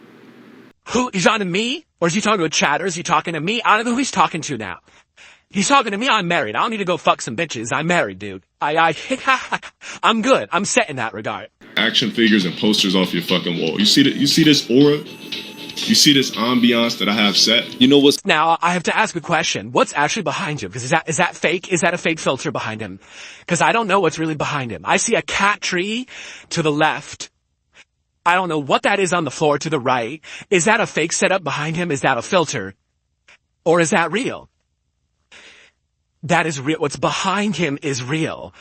S1: Who? He's on to me? Or is he talking to a chat? Or is he talking to me? I don't know who he's talking to now. He's talking to me. I'm married. I don't need to go fuck some bitches. I'm married, dude. I'm good. I'm set in that regard.
S2: Action figures and posters off your fucking wall. You see this aura? You see this ambiance that I have set?
S3: You know what's...
S1: Now, I have to ask a question. What's actually behind him? Because is that fake? Is that a fake filter behind him? Because I don't know what's really behind him. I see a cat tree to the left. I don't know what that is on the floor to the right. Is that a fake setup behind him? Is that a filter? Or is that real? That is real. What's behind him is real.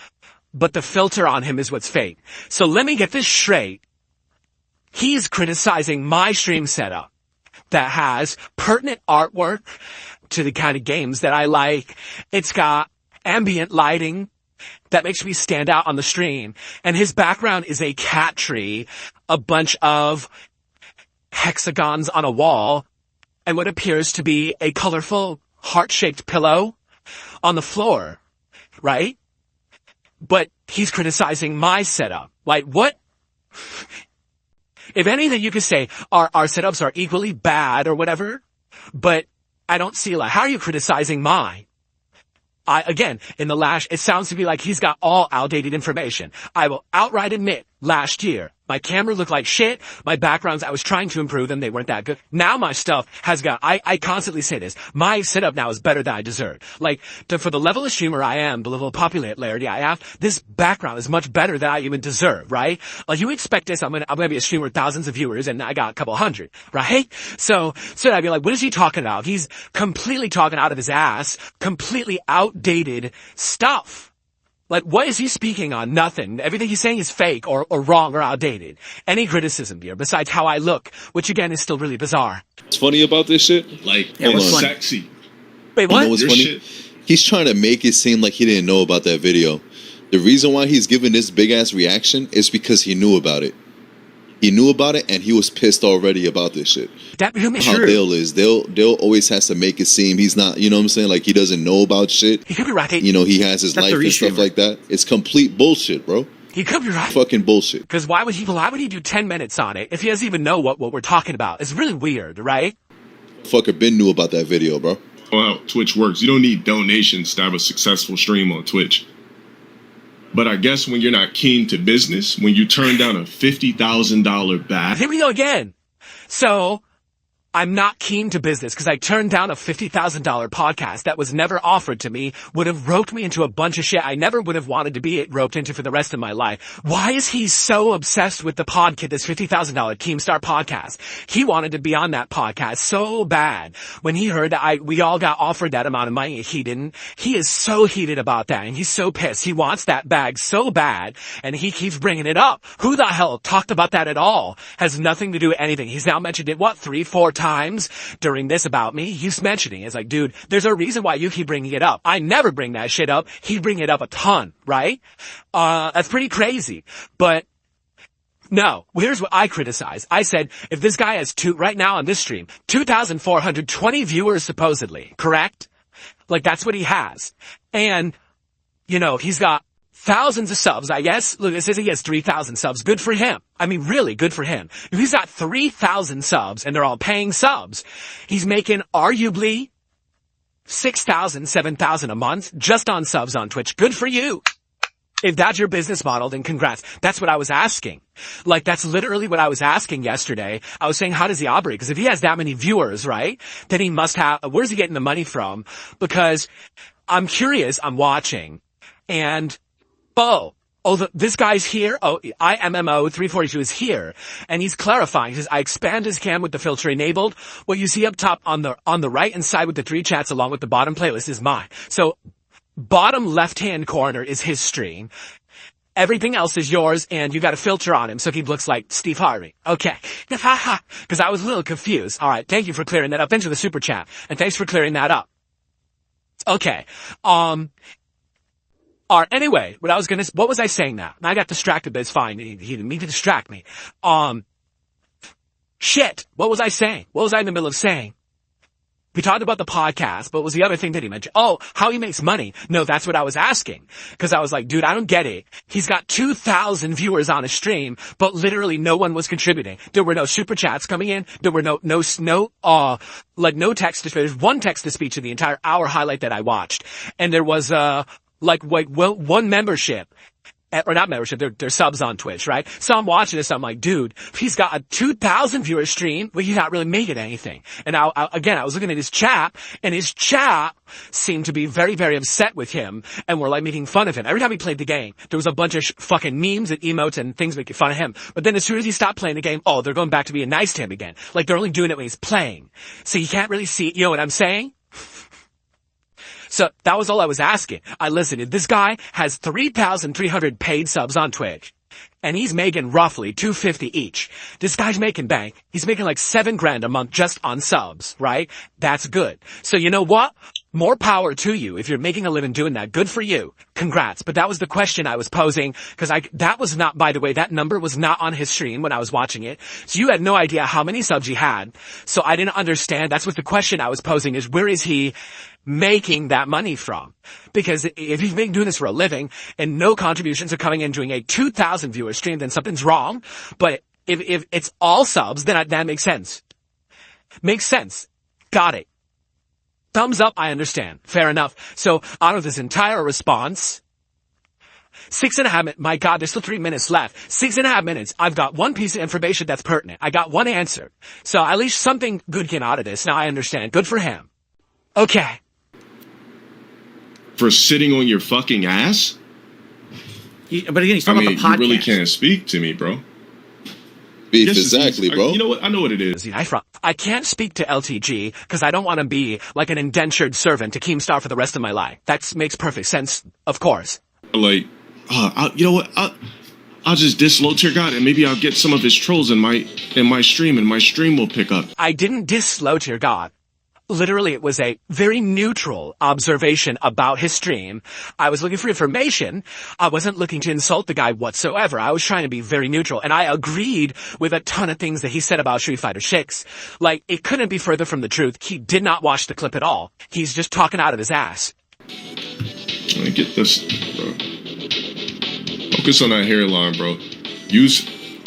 S1: But the filter on him is what's fake. So let me get this straight. He's criticizing my stream setup that has pertinent artwork to the kind of games that I like. It's got ambient lighting that makes me stand out on the stream. And his background is a cat tree, a bunch of hexagons on a wall, and what appears to be a colorful heart-shaped pillow on the floor, right? But he's criticizing my setup. Like, what? If anything, you could say our setups are equally bad or whatever, but I don't see, like, how are you criticizing mine? Again, it sounds to me like he's got all outdated information. I will outright admit, last year, my camera looked like shit. My backgrounds, I was trying to improve them. They weren't that good. Now my stuff has got, I constantly say this. My setup now is better than I deserve. Like, for the level of streamer I am, the level of popularity I have, this background is much better than I even deserve, right? Like, you expect this, I'm gonna be a streamer with thousands of viewers and I got a couple hundred, right? So I'd be like, what is he talking about? He's completely talking out of his ass, completely outdated stuff. Like, what is he speaking on? Nothing. Everything he's saying is fake or wrong or outdated. Any criticism here besides how I look, which again is still really bizarre.
S3: What's funny about this shit?
S2: Like,
S3: yeah, what's
S2: sexy.
S1: Wait, what?
S3: You know what's funny?
S2: Shit.
S3: He's trying to make it seem like he didn't know about that video. The reason why he's giving this big ass reaction is because he knew about it. He knew about it and he was pissed already about this shit.
S1: That
S3: how they'll is. They'll always has to make it seem he's not, you know what I'm saying? Like he doesn't know about shit.
S1: He could be right.
S3: You know, he has his life and stuff like that. It's complete bullshit, bro.
S1: He could be right.
S3: Fucking bullshit.
S1: Because why would he do 10 minutes on it if he doesn't even know what we're talking about? It's really weird, right?
S3: Fucker Ben knew about that video, bro.
S2: Well, how Twitch works. You don't need donations to have a successful stream on Twitch. But I guess when you're not keen to business, when you turn down a $50,000 back.
S1: Here we go again. So, I'm not keen to business because I turned down a $50,000 podcast that was never offered to me, would have roped me into a bunch of shit I never would have wanted to be roped into for the rest of my life. Why is he so obsessed with the podcast, this $50,000 Keemstar podcast? He wanted to be on that podcast so bad. When he heard that we all got offered that amount of money, he didn't. He is so heated about that and he's so pissed. He wants that bag so bad and he keeps bringing it up. Who the hell talked about that at all? Has nothing to do with anything. He's now mentioned it, 3-4 times during this about me. He's mentioning it. It's like, dude, there's a reason why you keep bringing it up. I never bring that shit up. He'd bring it up a ton, right? That's pretty crazy. But no, here's what I criticize. I said, if this guy has right now on this stream, 2,420 viewers supposedly, correct? Like that's what he has. And, he's got thousands of subs, I guess. Look, it says he has 3,000 subs. Good for him. I mean, really good for him. If he's got 3,000 subs and they're all paying subs, he's making arguably 6,000, 7,000 a month just on subs on Twitch. Good for you. If that's your business model, then congrats. That's what I was asking. Like, that's literally what I was asking yesterday. I was saying, how does he operate? Because if he has that many viewers, right, then he must have, where's he getting the money from? Because I'm curious, I'm watching, and this guy's here. IMMO 342 is here. And he's clarifying. He says, I expand his cam with the filter enabled. What you see up top on the right hand side with the 3 chats along with the bottom playlist is mine. So, bottom left-hand corner is his stream. Everything else is yours, and you got a filter on him so he looks like Steve Harvey. Okay. Because I was a little confused. All right. Thank you for clearing that up. Thanks for the super chat. And thanks for clearing that up. Okay. Anyway, what was I saying now? And I got distracted, but it's fine. He didn't mean to distract me. Shit. What was I saying? What was I in the middle of saying? We talked about the podcast, but what was the other thing that he mentioned? Oh, how he makes money. No, that's what I was asking. Cause I was like, dude, I don't get it. He's got 2,000 viewers on a stream, but literally no one was contributing. There were no super chats coming in. There were no text to speech. There's one text to speech in the entire hour highlight that I watched. And there was, one membership. Or not membership, they're subs on Twitch, right? So I'm watching this, I'm like, dude, he's got a 2,000 viewer stream, but he's not really making anything. And I was looking at his chat, and his chat seemed to be very, very upset with him, and were like making fun of him. Every time he played the game, there was a bunch of fucking memes and emotes and things making fun of him. But then as soon as he stopped playing the game, they're going back to being nice to him again. Like they're only doing it when he's playing. So you can't really see, you know what I'm saying? So that was all I was asking. I listened. This guy has 3,300 paid subs on Twitch, and he's making roughly $250 each. This guy's making bank. He's making like $7,000 a month just on subs, right? That's good. So you know what? More power to you. If you're making a living doing that, good for you. Congrats. But that was the question I was posing, because that was not, by the way, that number was not on his stream when I was watching it. So you had no idea how many subs he had. So I didn't understand. That's what the question I was posing is, where is he making that money from? Because if he's doing this for a living and no contributions are coming in doing a 2,000 viewer stream, then something's wrong. But if it's all subs, then that makes sense. Makes sense. Got it. Thumbs up, I understand. Fair enough. So out of this entire response, 6.5 minutes, my God, there's still 3 minutes left. 6.5 minutes, I've got one piece of information that's pertinent. I got one answer. So at least something good came out of this. Now I understand. Good for him. Okay.
S2: For sitting on your fucking ass?
S4: But again, he's talking about the podcast.
S2: You really can't speak to me, bro.
S3: Beef, exactly, bro.
S2: You know what? I know what it is.
S1: I can't speak to LTG because I don't want to be like an indentured servant to Keemstar for the rest of my life. That makes perfect sense, of course.
S2: Like, you know what? I'll just dislode Tier God, and maybe I'll get some of his trolls in my stream, and my stream will pick up.
S1: I didn't dislode Tier God. Literally, it was a very neutral observation about his stream. I was looking for information. I wasn't looking to insult the guy whatsoever. I was trying to be very neutral. And I agreed with a ton of things that he said about Street Fighter 6. Like, it couldn't be further from the truth. He did not watch the clip at all. He's just talking out of his ass.
S2: Get this, bro. Focus on that hairline, bro.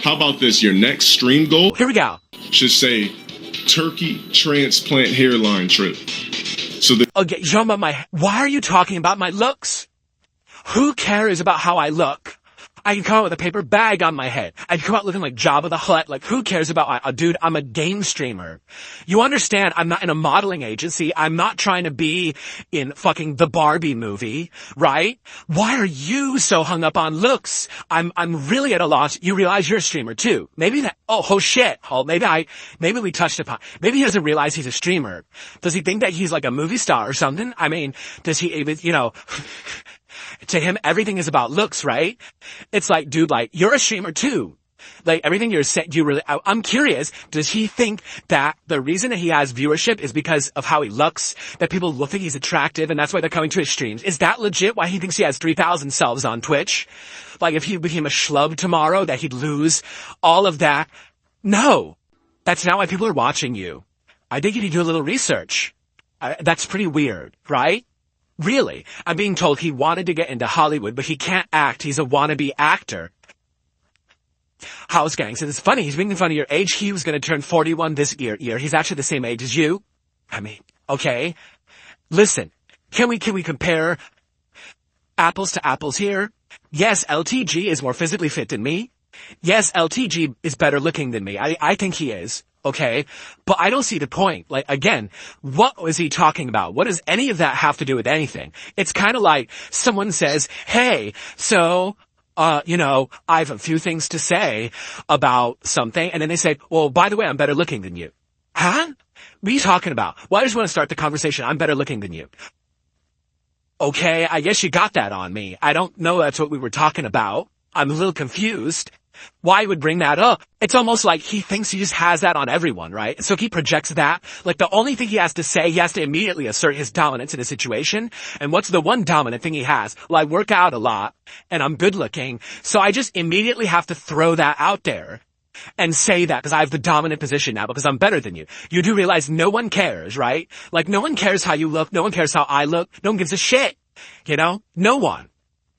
S2: How about this? Your next stream goal?
S1: Here we go.
S2: Should say, turkey transplant hairline trip. So
S1: okay, why are you talking about my looks? Who cares about how I look? I can come out with a paper bag on my head. I can come out looking like Jabba the Hutt. Like, who cares about, dude, I'm a game streamer. You understand, I'm not in a modeling agency. I'm not trying to be in fucking the Barbie movie, right? Why are you so hung up on looks? I'm really at a loss. You realize you're a streamer too. Maybe oh shit. Oh, maybe we touched upon, maybe he doesn't realize he's a streamer. Does he think that he's like a movie star or something? I mean, does he even, to him, everything is about looks, right? It's like, dude, like, you're a streamer too. Like, everything you're saying, I'm curious, does he think that the reason that he has viewership is because of how he looks, that people look think he's attractive and that's why they're coming to his streams? Is that legit why he thinks he has 3,000 subs on Twitch? Like, if he became a schlub tomorrow, that he'd lose all of that? No. That's not why people are watching you. I think you need to do a little research. That's pretty weird, right? Really. I'm being told he wanted to get into Hollywood, but he can't act. He's a wannabe actor. House Gang says, it's funny, he's making fun of your age. He was going to turn 41 this year. He's actually the same age as you. I mean, okay. Listen, can we compare apples to apples here? Yes, LTG is more physically fit than me. Yes, LTG is better looking than me. I think he is. Okay. But I don't see the point. Like, again, what was he talking about? What does any of that have to do with anything? It's kind of like someone says, hey, so, I have a few things to say about something. And then they say, well, by the way, I'm better looking than you. Huh? What are you talking about? Well, I just want to start the conversation. I'm better looking than you. Okay. I guess you got that on me. I don't know that's what we were talking about. I'm a little confused. Why would bring that up? It's almost like he thinks he just has that on everyone, right? So he projects that. Like, the only thing he has to say, he has to immediately assert his dominance in a situation. And what's the one dominant thing he has? Well, I work out a lot and I'm good looking. So I just immediately have to throw that out there and say that because I have the dominant position now because I'm better than you. You do realize no one cares, right? Like, no one cares how you look. No one cares how I look. No one gives a shit. No one.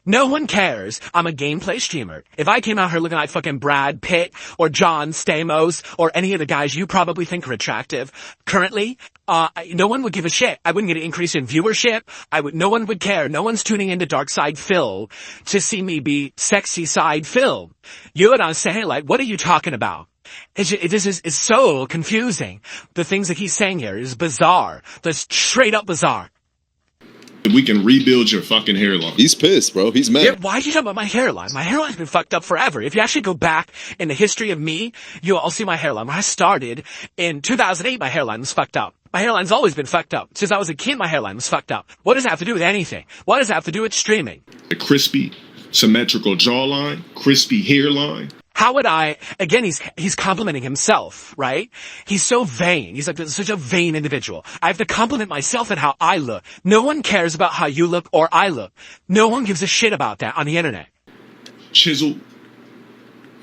S1: No one cares. I'm a gameplay streamer. If I came out here looking like fucking Brad Pitt or John Stamos or any of the guys you probably think are attractive currently, no one would give a shit. I wouldn't get an increase in viewership. No one would care. No one's tuning into Dark Side Phil to see me be sexy side Phil. You know what I'm saying? Like, what are you talking about? This is so confusing. The things that he's saying here is bizarre. That's straight up bizarre.
S2: We can rebuild your fucking hairline.
S3: He's pissed, bro. He's mad.
S1: Yeah, why are you talking about my hairline? My hairline's been fucked up forever. If you actually go back in the history of me, you'll see my hairline. When I started in 2008, my hairline was fucked up. My hairline's always been fucked up. Since I was a kid, my hairline was fucked up. What does that have to do with anything? What does that have to do with streaming?
S2: A crispy, symmetrical jawline, crispy hairline.
S1: How would again, he's complimenting himself, right? He's so vain. He's like such a vain individual. I have to compliment myself and how I look. No one cares about how you look or I look. No one gives a shit about that on the internet.
S2: Chiseled,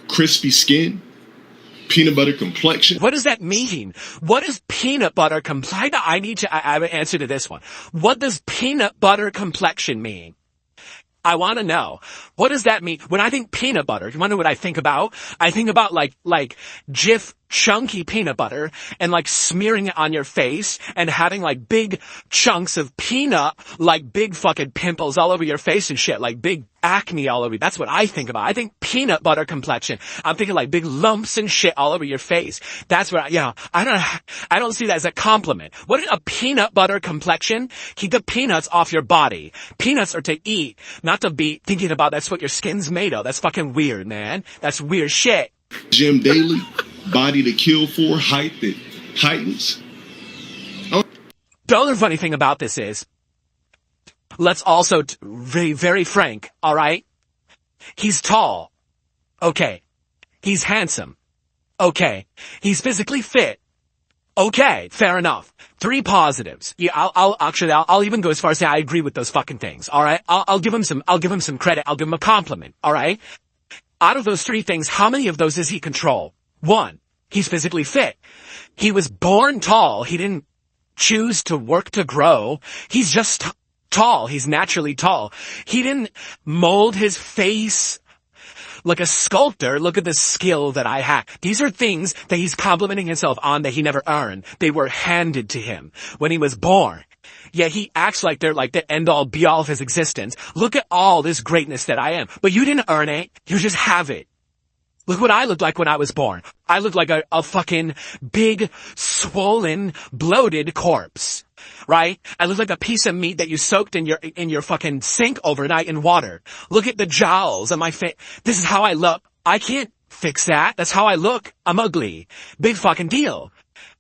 S2: crispy skin, peanut butter complexion.
S1: What does that mean? What is peanut butter complexion? I have an answer to this one. What does peanut butter complexion mean? I want to know. What does that mean? When I think peanut butter, you want to know what I think about? I think about like Jif chunky peanut butter and like smearing it on your face and having like big chunks of peanut, like big fucking pimples all over your face and shit, like big acne all over you. That's what I think about. I think peanut butter complexion. I'm thinking like big lumps and shit all over your face. That's what I don't see that as a compliment. What is a peanut butter complexion? Keep the peanuts off your body. Peanuts are to eat, not to be thinking about that's what your skin's made of. That's fucking weird, man. That's weird shit.
S2: Gym daily, body to kill for, height that heightens.
S1: The other funny thing about this is, let's also be very frank, alright? He's tall. Okay. He's handsome. Okay. He's physically fit. Okay. Fair enough. 3 positives. Yeah, I'll even go as far as say I agree with those fucking things, alright? I'll give him some credit. I'll give him a compliment, alright? Out of those 3 things, how many of those does he control? 1, he's physically fit. He was born tall. He didn't choose to work to grow. He's just tall. He's naturally tall. He didn't mold his face like a sculptor. Look at the skill that I have. These are things that he's complimenting himself on that he never earned. They were handed to him when he was born. Yeah, he acts like they're like the end all be all of his existence. Look at all this greatness that I am. But you didn't earn it. You just have it. Look what I looked like when I was born. I looked like a fucking big, swollen, bloated corpse. Right? I look like a piece of meat that you soaked in your fucking sink overnight in water. Look at the jowls on my face. This is how I look. I can't fix that. That's how I look. I'm ugly. Big fucking deal.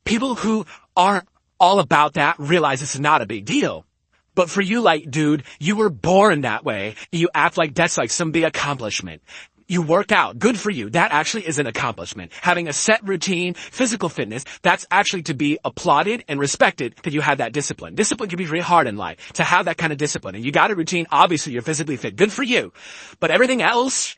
S1: People who aren't all about that realize it's not a big deal. But for you, like, dude, you were born that way. You act like that's like some big accomplishment. You work out. Good for you. That actually is an accomplishment. Having a set routine, physical fitness, that's actually to be applauded and respected that you have that discipline. Discipline can be very hard in life to have that kind of discipline. And you got a routine. Obviously, you're physically fit. Good for you. But everything else,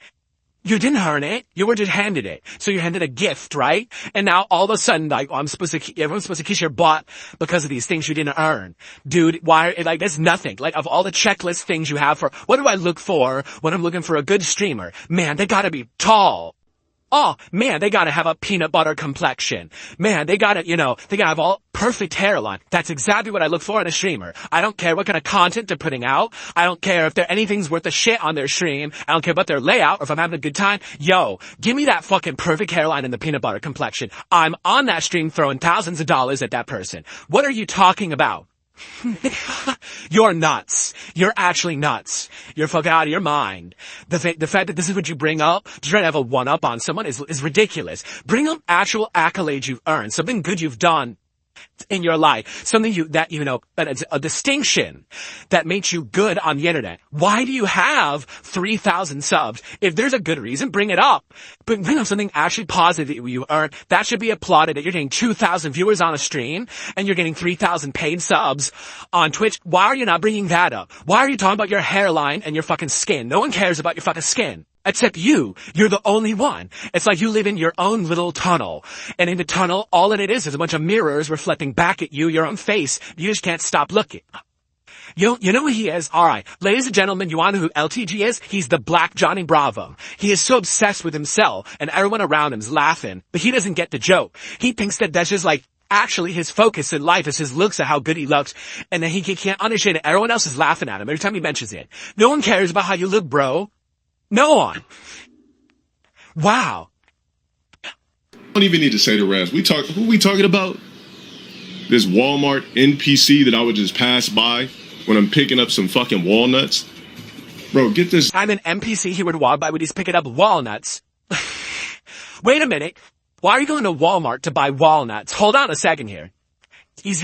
S1: you didn't earn it. You were just handed it. So you're handed a gift, right? And now all of a sudden, like, everyone's supposed to kiss your butt because of these things you didn't earn. Dude, why, like, there's nothing. Like, of all the checklist things you have for, what do I look for when I'm looking for a good streamer? Man, they gotta be tall. Oh, man, they gotta have a peanut butter complexion. Man, they gotta have all perfect hairline. That's exactly what I look for in a streamer. I don't care what kind of content they're putting out. I don't care if anything's worth a shit on their stream. I don't care about their layout or if I'm having a good time. Yo, give me that fucking perfect hairline and the peanut butter complexion. I'm on that stream throwing thousands of dollars at that person. What are you talking about? You're nuts. You're actually nuts. You're fucking out of your mind. The fact that this is what you bring up to try to have a one-up on someone is ridiculous. Bring up actual accolades you've earned, something good you've done in your life, something that it's a distinction that makes you good on the internet. Why do you have 3,000 subs? If there's a good reason, bring it up. But bring up something actually positive that you earned. That should be applauded, that you're getting 2,000 viewers on a stream and you're getting 3,000 paid subs on Twitch. Why are you not bringing that up? Why are you talking about your hairline and your fucking skin? No one cares about your fucking skin. Except you. You're the only one. It's like you live in your own little tunnel. And in the tunnel, all that it is a bunch of mirrors reflecting back at you, your own face. You just can't stop looking. You know who he is? Alright. Ladies and gentlemen, you want to know who LTG is? He's the Black Johnny Bravo. He is so obsessed with himself, and everyone around him is laughing, but he doesn't get the joke. He thinks that that's just like, actually his focus in life is his looks at how good he looks, and then he can't understand it. Everyone else is laughing at him every time he mentions it. No one cares about how you look, bro. No one. Wow.
S2: I don't even need to say the rest. Who we talking about? This Walmart NPC that I would just pass by when I'm picking up some fucking walnuts. Bro, get this.
S1: I'm an NPC he would walk by when he's picking up walnuts. Wait a minute. Why are you going to Walmart to buy walnuts? Hold on a second here. He's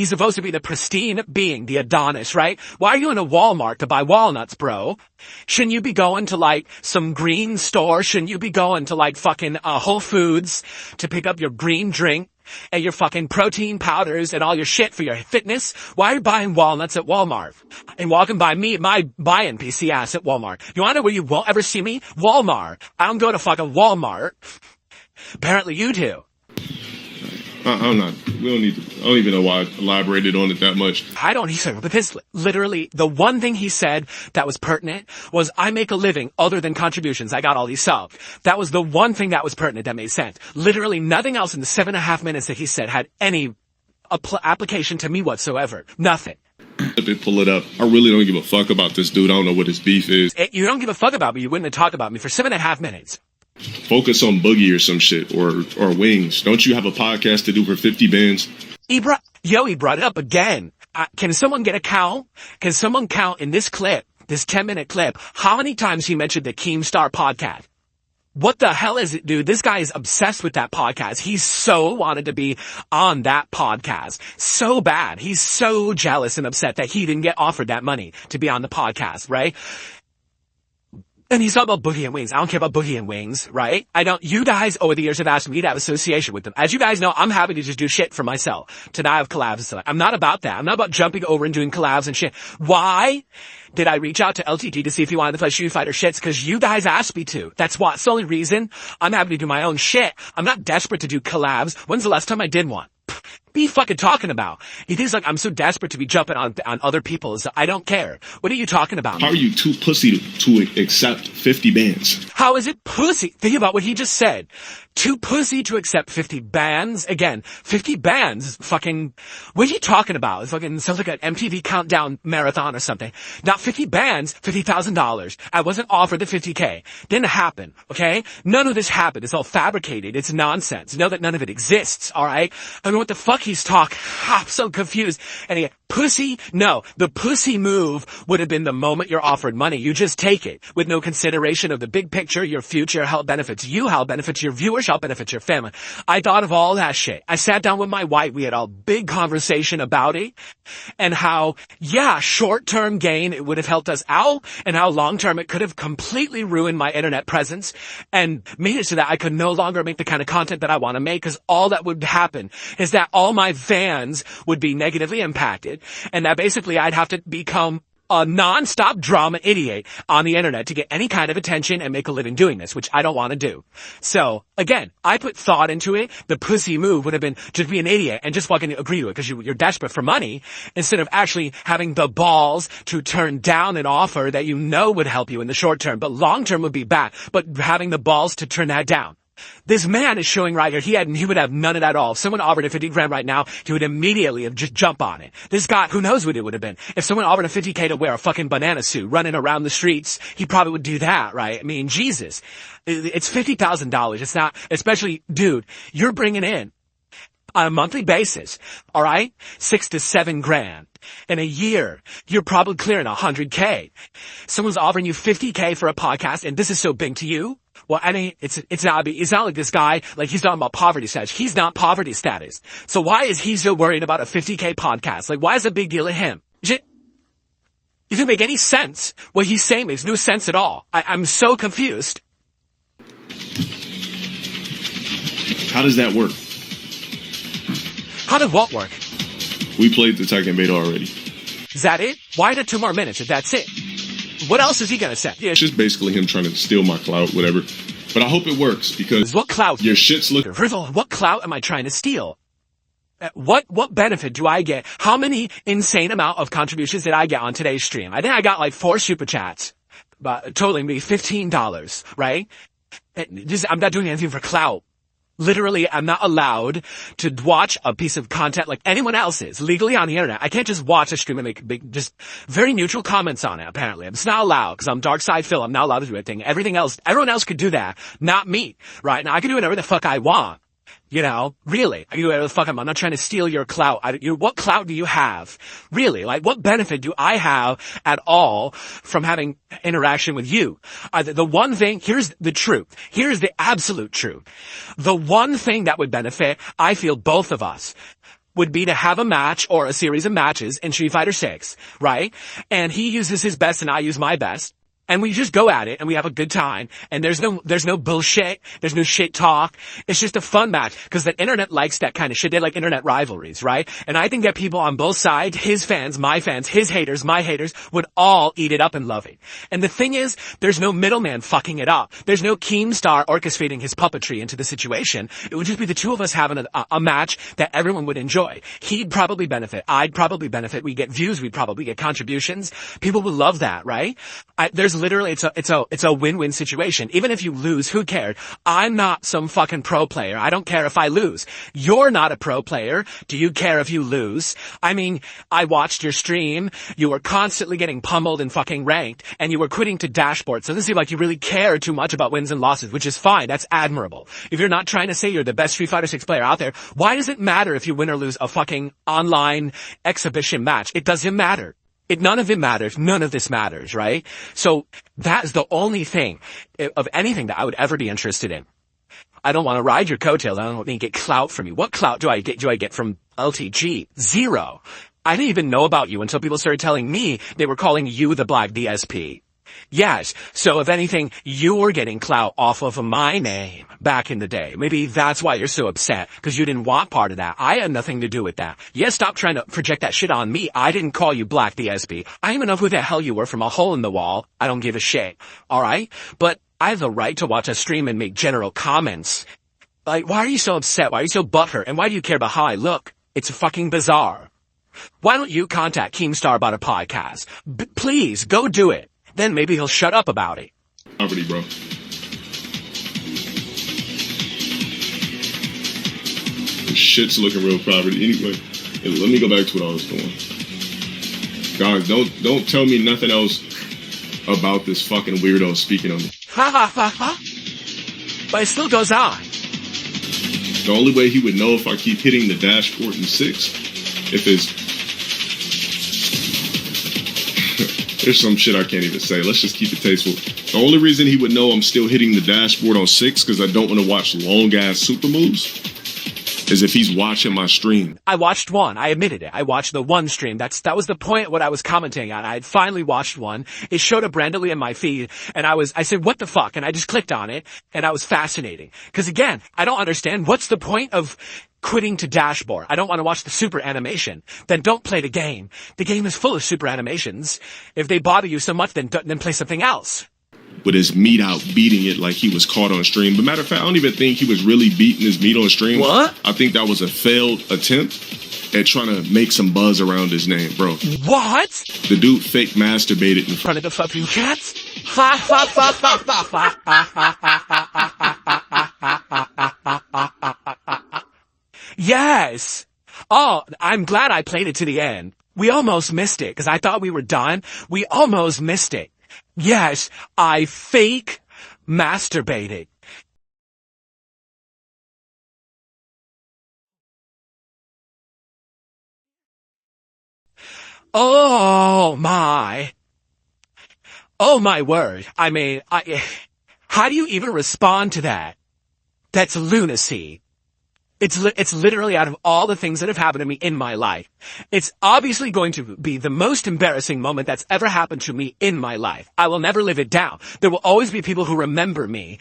S1: supposed to be the pristine being, the Adonis, right? Why are you in a Walmart to buy walnuts, bro? Shouldn't you be going to like some green store? Shouldn't you be going to like fucking Whole Foods to pick up your green drink and your fucking protein powders and all your shit for your fitness? Why are you buying walnuts at Walmart and walking by me, my NPC ass at Walmart? You wanna know where you won't ever see me? Walmart. I don't go to fucking Walmart. Apparently you do.
S2: I'm not. We don't need to. I don't even know why I elaborated on it that much.
S1: I don't either, but this literally, the one thing he said that was pertinent was, I make a living other than contributions. I got all these subs. That was the one thing that was pertinent that made sense. Literally nothing else in the 7.5 minutes that he said had any application to me whatsoever. Nothing.
S2: Pull it up. I really don't give a fuck about this dude. I don't know what his beef is.
S1: You don't give a fuck about me. You wouldn't have talked about me for 7.5 minutes.
S2: Focus on Boogie or some shit, or Wings. Don't you have a podcast to do for 50 bands?
S1: He brought it up again. Can someone get a count? Can someone count in this clip, this 10-minute clip, how many times he mentioned the Keemstar podcast? What the hell is it, dude? This guy is obsessed with that podcast. He so wanted to be on that podcast. So bad. He's so jealous and upset that he didn't get offered that money to be on the podcast, right? And he's talking about Boogie and Wings. I don't care about Boogie and Wings, right? You guys over the years have asked me to have association with them. As you guys know, I'm happy to just do shit for myself. To not have collabs and stuff. I'm not about that. I'm not about jumping over and doing collabs and shit. Why did I reach out to LTG to see if he wanted to play Street Fighter shits? Cause you guys asked me to. That's why. It's the only reason. I'm happy to do my own shit. I'm not desperate to do collabs. When's the last time I did one? What are you fucking talking about? He thinks like I'm so desperate to be jumping on other people's. I don't care. What are you talking about?
S2: How are you too pussy to accept 50 bands?
S1: How is it pussy? Think about what he just said. Too pussy to accept 50 bands? Again, 50 bands is fucking, what are you talking about? It's fucking, sounds like an MTV countdown marathon or something. Not 50 bands, $50,000. I wasn't offered the 50K. Didn't happen, okay? None of this happened. It's all fabricated. It's nonsense. Know that none of it exists, alright? I don't know what the fuck he's talking. I'm so confused. And he, pussy? No. The pussy move would have been the moment you're offered money. You just take it with no consideration of the big picture, your future, how it benefits you, how it benefits your viewers, how it benefits your family. I thought of all that shit. I sat down with my wife. We had a big conversation about it and how, yeah, short-term gain, it would have helped us out, and how long-term it could have completely ruined my internet presence and made it so that I could no longer make the kind of content that I want to make, because all that would happen is that all my fans would be negatively impacted, and that basically I'd have to become a non-stop drama idiot on the internet to get any kind of attention and make a living doing this, which I don't want to do. So, again, I put thought into it. The pussy move would have been just be an idiot and just fucking agree to it because you're desperate for money, instead of actually having the balls to turn down an offer that you know would help you in the short term, but long term would be bad, but having the balls to turn that down. This man is showing right here, he would have none of that at all. If someone offered a 50 grand right now, he would immediately have just jump on it. This guy, who knows what it would have been. If someone offered a 50K to wear a fucking banana suit running around the streets, he probably would do that, right? I mean, Jesus. It's $50,000. It's not, especially, dude, you're bringing in on a monthly basis, alright? 6 to 7 grand. In a year, you're probably clearing 100K. Someone's offering you 50K for a podcast, and this is so big to you? Well, I mean, it's not like this guy, like he's talking about poverty status. He's not poverty status. So why is he so worried about a 50K podcast? Like, why is it a big deal to him? It doesn't make any sense. What he's saying makes no sense at all. I'm so confused.
S2: How does that work?
S1: How did what work?
S2: We played the Tekken beta already.
S1: Is that it? Why the 2 more minutes if that's it? What else is he gonna say? Yeah,
S2: it's just basically him trying to steal my clout, whatever. But I hope it works, because
S1: what clout?
S2: Your shit's looking.
S1: First of all, what clout am I trying to steal? What benefit do I get? How many insane amount of contributions did I get on today's stream? I think I got like 4 super chats, totaling me $15, right? I'm not doing anything for clout. Literally, I'm not allowed to watch a piece of content like anyone else is, legally on the internet. I can't just watch a stream and make big, just very neutral comments on it, apparently. It's not allowed, because I'm Dark Side Phil. I'm not allowed to do anything. Everyone else could do that, not me, right? Now, I can do whatever the fuck I want. You know, really, I can do whatever the fuck I'm not trying to steal your clout. What clout do you have? Really, like, what benefit do I have at all from having interaction with you? The one thing, here's the truth. Here's the absolute truth. The one thing that would benefit, I feel, both of us, would be to have a match or a series of matches in Street Fighter 6, right? And he uses his best and I use my best. And we just go at it and we have a good time. And there's no bullshit. There's no shit talk. It's just a fun match. Cause the internet likes that kind of shit. They like internet rivalries, right? And I think that people on both sides, his fans, my fans, his haters, my haters, would all eat it up and love it. And the thing is, there's no middleman fucking it up. There's no Keemstar orchestrating his puppetry into the situation. It would just be the two of us having a match that everyone would enjoy. He'd probably benefit. I'd probably benefit. We'd get views. We'd probably get contributions. People would love that, right? There's literally, it's a win-win situation. Even if you lose, who cares? I'm not some fucking pro player. I don't care if I lose. You're not a pro player. Do you care if you lose? I mean, I watched your stream. You were constantly getting pummeled and fucking ranked, and you were quitting to dashboard. So it doesn't seem like you really care too much about wins and losses, which is fine. That's admirable. If you're not trying to say you're the best Street Fighter 6 player out there, why does it matter if you win or lose a fucking online exhibition match? It doesn't matter. None of it matters. None of this matters, right? So that is the only thing of anything that I would ever be interested in. I don't want to ride your coattails. I don't want to get clout from you. What clout do I get from LTG? Zero. I didn't even know about you until people started telling me they were calling you the Black DSP. Yes. So if anything, you were getting clout off of my name back in the day. Maybe that's why you're so upset, because you didn't want part of that. I had nothing to do with that. Yes, stop trying to project that shit on me. I didn't call you Black DSP. I even know who the hell you were from a hole in the wall. I don't give a shit. All right? But I have the right to watch a stream and make general comments. Like, why are you so upset? Why are you so butthurt? And why do you care about how I look? It's fucking bizarre. Why don't you contact Keemstar about a podcast? Please, go do it. Then maybe he'll shut up about it.
S2: Poverty, bro. This shit's looking real poverty. Anyway, let me go back to what I was doing. Guys, don't tell me nothing else about this fucking weirdo speaking on me.
S1: Ha ha ha ha. But it still goes on.
S2: The only way he would know if I keep hitting the dashboard in 6, if it's... There's some shit I can't even say. Let's just keep it tasteful. The only reason he would know I'm still hitting the dashboard on 6 because I don't want to watch long-ass super moves is if he's watching my stream.
S1: I watched one. I admitted it. I watched the one stream. That was the point what I was commenting on. I had finally watched one. It showed up randomly in my feed, and I said, what the fuck? And I just clicked on it, and I was fascinating. Because again, I don't understand. What's the point of quitting to dashboard? I don't want to watch the super animation. Then don't play the game. The game is full of super animations. If they bother you so much, then play something else.
S2: With his meat out, beating it like he was caught on stream. But matter of fact, I don't even think he was really beating his meat on stream.
S4: What?
S2: I think that was a failed attempt at trying to make some buzz around his name, bro.
S1: What?
S2: The dude fake masturbated in
S1: Front of the fucking cats? Ha ha ha ha ha ha. Yes. Oh, I'm glad I played it to the end. We almost missed it because I thought we were done. We almost missed it. Yes, I fake masturbated. Oh my word. I mean, how do you even respond to that? That's lunacy. It's literally out of all the things that have happened to me in my life. It's obviously going to be the most embarrassing moment that's ever happened to me in my life. I will never live it down. There will always be people who remember me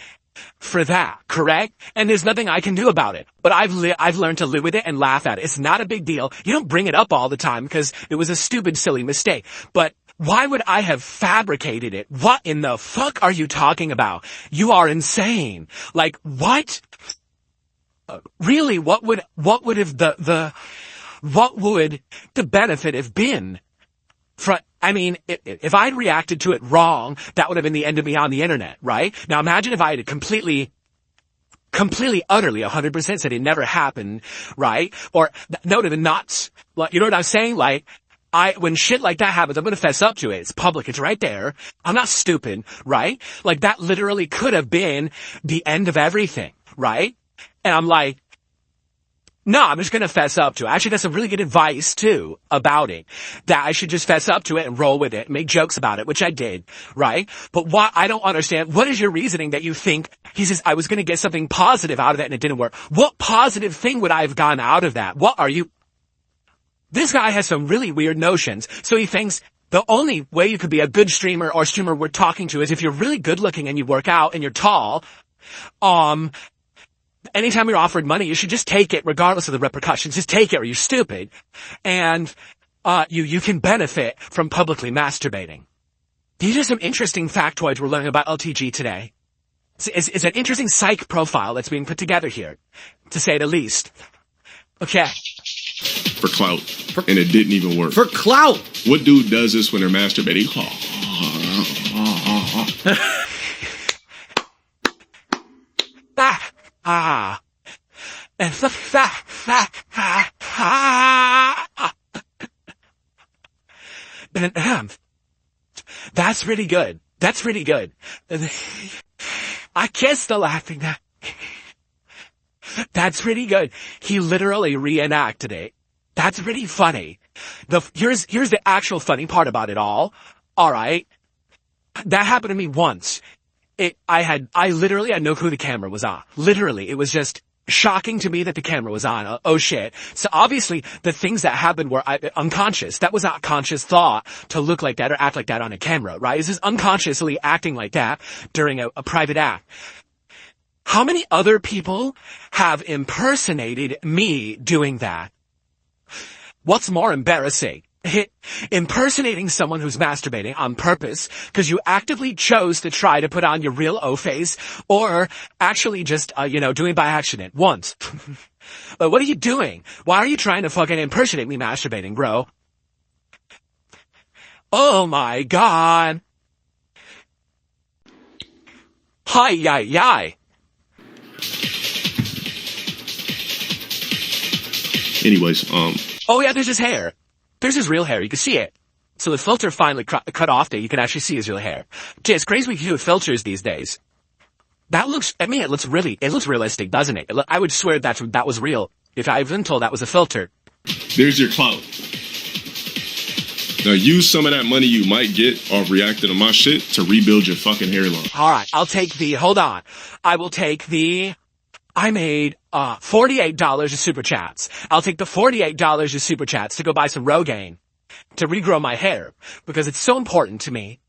S1: for that, correct? And there's nothing I can do about it. But I've learned to live with it and laugh at it. It's not a big deal. You don't bring it up all the time because it was a stupid, silly mistake. But why would I have fabricated it? What in the fuck are you talking about? You are insane. Like, what? Really, what would the benefit have been? I mean, if I'd reacted to it wrong, that would have been the end of me on the internet, right? Now imagine if I had completely, utterly, 100% said it never happened, right? Or, no, to the nuts. Like, you know what I'm saying? Like, when shit like that happens, I'm gonna fess up to it. It's public. It's right there. I'm not stupid, right? Like, that literally could have been the end of everything, right? And I'm like, no, I'm just going to fess up to it. Actually, that's some really good advice, too, about it. That I should just fess up to it and roll with it, make jokes about it, which I did, right? But what I don't understand, what is your reasoning that you think, he says, I was going to get something positive out of that and it didn't work. What positive thing would I have gotten out of that? What are you? This guy has some really weird notions. So he thinks the only way you could be a good streamer or streamer we're talking to is if you're really good looking and you work out and you're tall, anytime you're offered money, you should just take it regardless of the repercussions. Just take it or you're stupid. And, you can benefit from publicly masturbating. These are some interesting factoids we're learning about LTG today. It's an interesting psych profile that's being put together here, to say the least. Okay.
S2: For clout. And it didn't even work.
S4: For clout!
S2: What dude does this when they're masturbating?
S1: That's pretty good. That's pretty good. I kissed the laughing. That's pretty good. He literally reenacted it. That's pretty funny. Here's the actual funny part about it all. All right. That happened to me once. I literally had no clue the camera was on. Literally, it was just shocking to me that the camera was on. Oh shit. So obviously the things that happened were unconscious. That was not conscious thought to look like that or act like that on a camera, right? This is unconsciously acting like that during a private act. How many other people have impersonated me doing that? What's more embarrassing? Impersonating someone who's masturbating on purpose because you actively chose to try to put on your real O face, or actually just, doing it by accident once. But what are you doing? Why are you trying to fucking impersonate me masturbating, bro? Oh my god. Hi, yi.
S2: Anyways,
S1: Oh yeah, there's his hair. There's his real hair. You can see it. So the filter finally cut off there. You can actually see his real hair. Gee, it's crazy what you can do with filters these days. That looks, I mean, it looks realistic, doesn't it? I would swear that was real. If I've been told that was a filter.
S2: there's your clout. Now use some of that money you might get off reacting to my shit to rebuild your fucking hairline.
S1: Alright, hold on. I made, $48 of super chats. I'll take the $48 of super chats to go buy some Rogaine to regrow my hair because it's so important to me.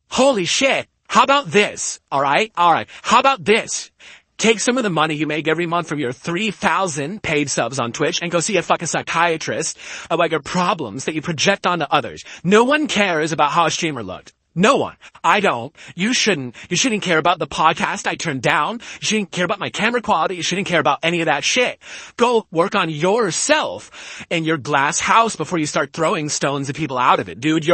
S1: Holy shit. How about this? Alright. How about this? Take some of the money you make every month from your 3,000 paid subs on Twitch and go see a fucking psychiatrist about your problems that you project onto others. No one cares about how a streamer looked. No one. I don't. You shouldn't. You shouldn't care about the podcast I turned down. You shouldn't care about my camera quality. You shouldn't care about any of that shit. Go work on yourself in your glass house before you start throwing stones at people out of it. Dude,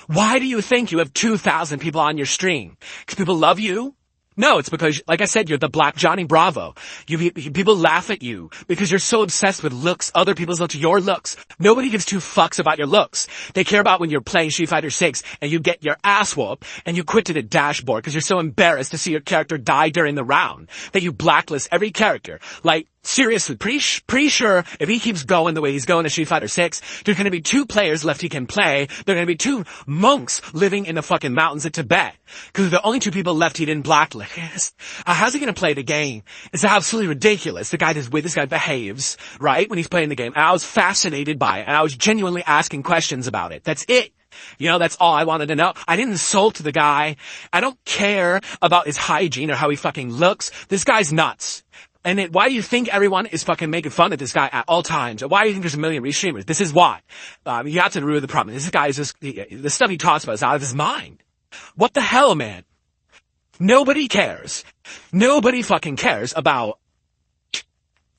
S1: why do you think you have 2,000 people on your stream? Because people love you? No, it's because, like I said, you're the Black Johnny Bravo. People laugh at you because you're so obsessed with looks, other people's looks, your looks. Nobody gives two fucks about your looks. They care about when you're playing Street Fighter 6 and you get your ass whooped and you quit to the dashboard because you're so embarrassed to see your character die during the round that you blacklist every character. Like, seriously, pretty sure if he keeps going the way he's going in Street Fighter 6, there's gonna be 2 players left he can play. There are gonna be 2 monks living in the fucking mountains of Tibet. Cause the only 2 people left he didn't blacklist. How's he gonna play the game? It's absolutely ridiculous. The way this guy behaves, right? When he's playing the game. And I was fascinated by it. And I was genuinely asking questions about it. That's it. You know, that's all I wanted to know. I didn't insult the guy. I don't care about his hygiene or how he fucking looks. This guy's nuts. And why do you think everyone is fucking making fun of this guy at all times? Why do you think there's a million restreamers? This is why. You have to remove the problem. This guy is just, the stuff he talks about is out of his mind. What the hell, man? Nobody cares. Nobody fucking cares about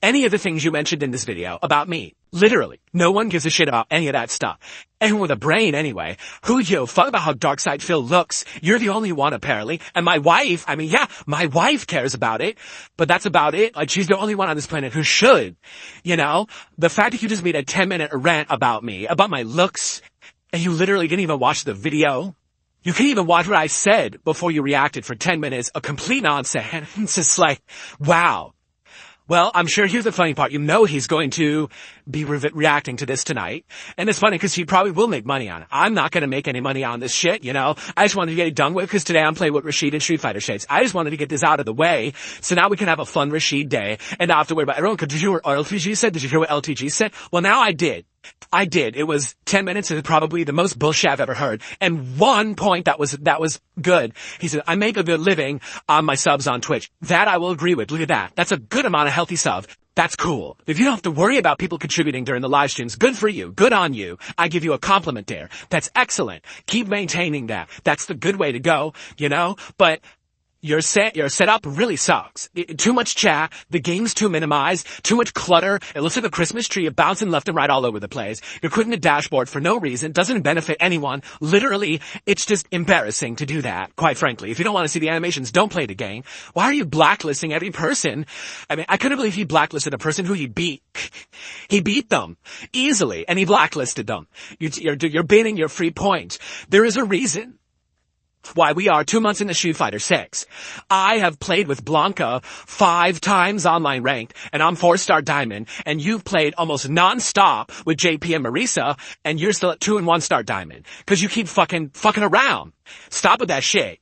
S1: any of the things you mentioned in this video about me. Literally. No one gives a shit about any of that stuff. Anyone with a brain, anyway. Who gives a fuck about how Darkside Phil looks? You're the only one, apparently. And my wife, my wife cares about it. But that's about it. Like, she's the only one on this planet who should. You know? The fact that you just made a 10-minute rant about me, about my looks, and you literally didn't even watch the video. You can't even watch what I said before you reacted for 10 minutes. A complete nonsense. It's just like, wow. Well, I'm sure here's the funny part. You know he's going to be reacting to this tonight. And it's funny because he probably will make money on it. I'm not going to make any money on this shit, you know. I just wanted to get it done with because today I'm playing with Rashid and Street Fighter Shades. I just wanted to get this out of the way so now we can have a fun Rashid day and not have to worry about everyone. Did you hear what LTG said? Did you hear what LTG said? Well, now I did. It was 10 minutes and probably the most bullshit I've ever heard. And one point that was good. He said, I make a good living on my subs on Twitch. That I will agree with. Look at that. That's a good amount of healthy sub. That's cool. If you don't have to worry about people contributing during the live streams, good for you. Good on you. I give you a compliment there. That's excellent. Keep maintaining that. That's the good way to go, you know? But your setup really sucks. Too much chat, the game's too minimized, too much clutter, it looks like a Christmas tree, you're bouncing left and right all over the place. You're quitting the dashboard for no reason, doesn't benefit anyone. Literally, it's just embarrassing to do that, quite frankly. If you don't want to see the animations, don't play the game. Why are you blacklisting every person? I mean, I couldn't believe he blacklisted a person who he beat. He beat them easily, and he blacklisted them. You're banning your free points. There is a reason why we are 2 months into Street Fighter 6. I have played with Blanca 5 times online ranked, and I'm 4-star diamond, and you've played almost non-stop with JP and Marisa, and you're still at 2 and 1-star diamond. Cause you keep fucking around. Stop with that shit.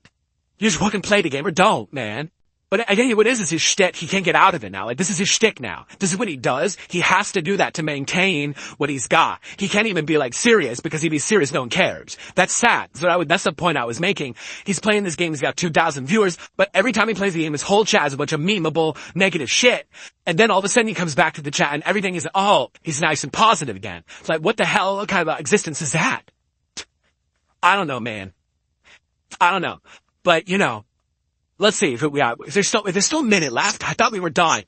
S1: You just fucking play the game or don't, man. But again, what is his shtick? He can't get out of it now. Like, this is his shtick now. This is what he does. He has to do that to maintain what he's got. He can't even be like serious because if he's serious, no one cares. That's sad. That's the point I was making. He's playing this game. He's got 2,000 viewers, but every time he plays the game, his whole chat is a bunch of memeable, negative shit. And then all of a sudden he comes back to the chat and everything is, he's nice and positive again. It's like, what the hell? What kind of existence is that? I don't know, man. I don't know. But, you know, let's see if there's still a minute left. I thought we were done.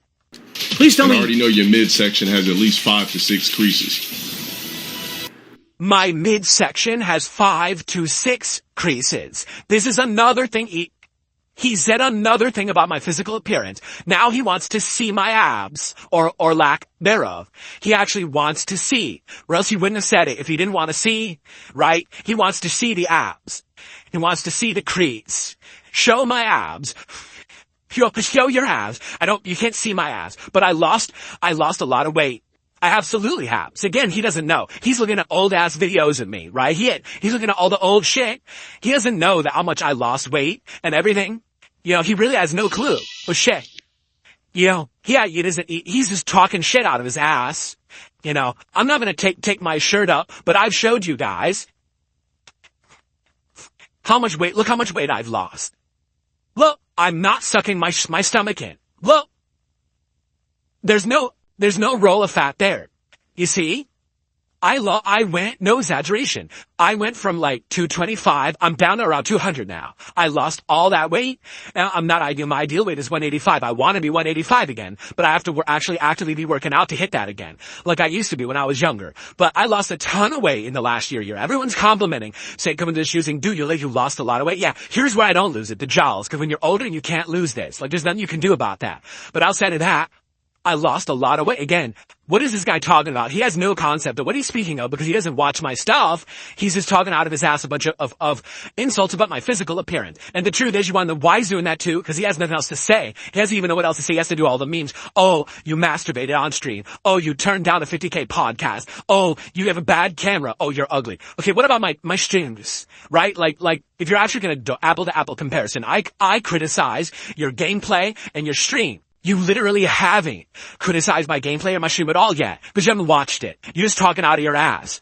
S4: Please tell
S2: And
S4: me.
S2: I already know your midsection has at least 5 to 6 creases.
S1: My midsection has 5 to 6 creases. This is another thing. He said another thing about my physical appearance. Now he wants to see my abs, or lack thereof. He actually wants to see, or else he wouldn't have said it if he didn't want to see, right? He wants to see the abs. He wants to see the crease. Show my abs. Show your abs. You can't see my abs, but I lost a lot of weight. I absolutely have. So again, he doesn't know. He's looking at old ass videos of me, right? He's looking at all the old shit. He doesn't know that how much I lost weight and everything. You know, he really has no clue. Oh shit. You know, he's just talking shit out of his ass. You know, I'm not gonna take my shirt up, but I've showed you guys how much weight, look how much weight I've lost. Look, I'm not sucking my stomach in. Look. There's no roll of fat there. You see? I went, no exaggeration. I went from like 225, I'm down to around 200 now. I lost all that weight. Now, my ideal weight is 185. I want to be 185 again, but I have to actually actively be working out to hit that again. Like I used to be when I was younger. But I lost a ton of weight in the last year. Everyone's complimenting, saying, coming to this using, dude, you lost a lot of weight. Yeah, here's where I don't lose it, the jowls, because when you're older, you can't lose this. Like there's nothing you can do about that. But outside of that, I lost a lot of weight. Again, what is this guy talking about? He has no concept of what he's speaking of because he doesn't watch my stuff. He's just talking out of his ass a bunch of insults about my physical appearance. And the truth is, you want to know why he's doing that too? Because he has nothing else to say. He doesn't even know what else to say. He has to do all the memes. Oh, you masturbated on stream. Oh, you turned down a 50K podcast. Oh, you have a bad camera. Oh, you're ugly. Okay, what about my streams? Right? Like, if you're actually going to do apple to apple comparison, I criticize your gameplay and your stream. You literally haven't criticized my gameplay or my stream at all yet, because you haven't watched it. You're just talking out of your ass.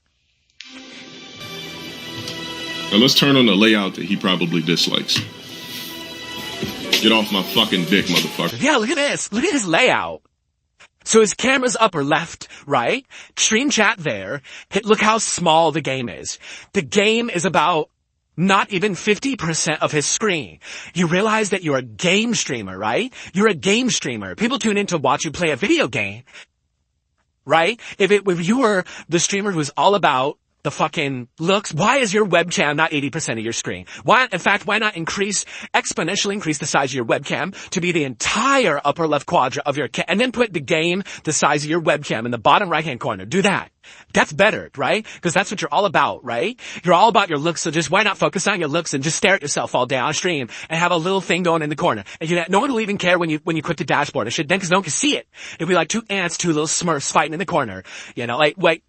S2: Now let's turn on the layout that he probably dislikes. Get off my fucking dick, motherfucker.
S1: Yeah, look at this. Look at his layout. So his camera's upper left, right? Stream chat there. Look how small the game is. The game is about not even 50% of his screen. You realize that you're a game streamer, right? You're a game streamer. People tune in to watch you play a video game, right? If you were the streamer who's all about the fucking looks, why is your webcam not 80% of your screen? Why not exponentially increase the size of your webcam to be the entire upper left quadrant of your and then put the game the size of your webcam in the bottom right hand corner. Do that. That's better, right? Because that's what you're all about, right? You're all about your looks, so just why not focus on your looks and just stare at yourself all day on stream and have a little thing going in the corner. And no one will even care when you quit the dashboard and shit, then because no one can see it. It'll be like two ants, two little smurfs fighting in the corner. You know, like, wait.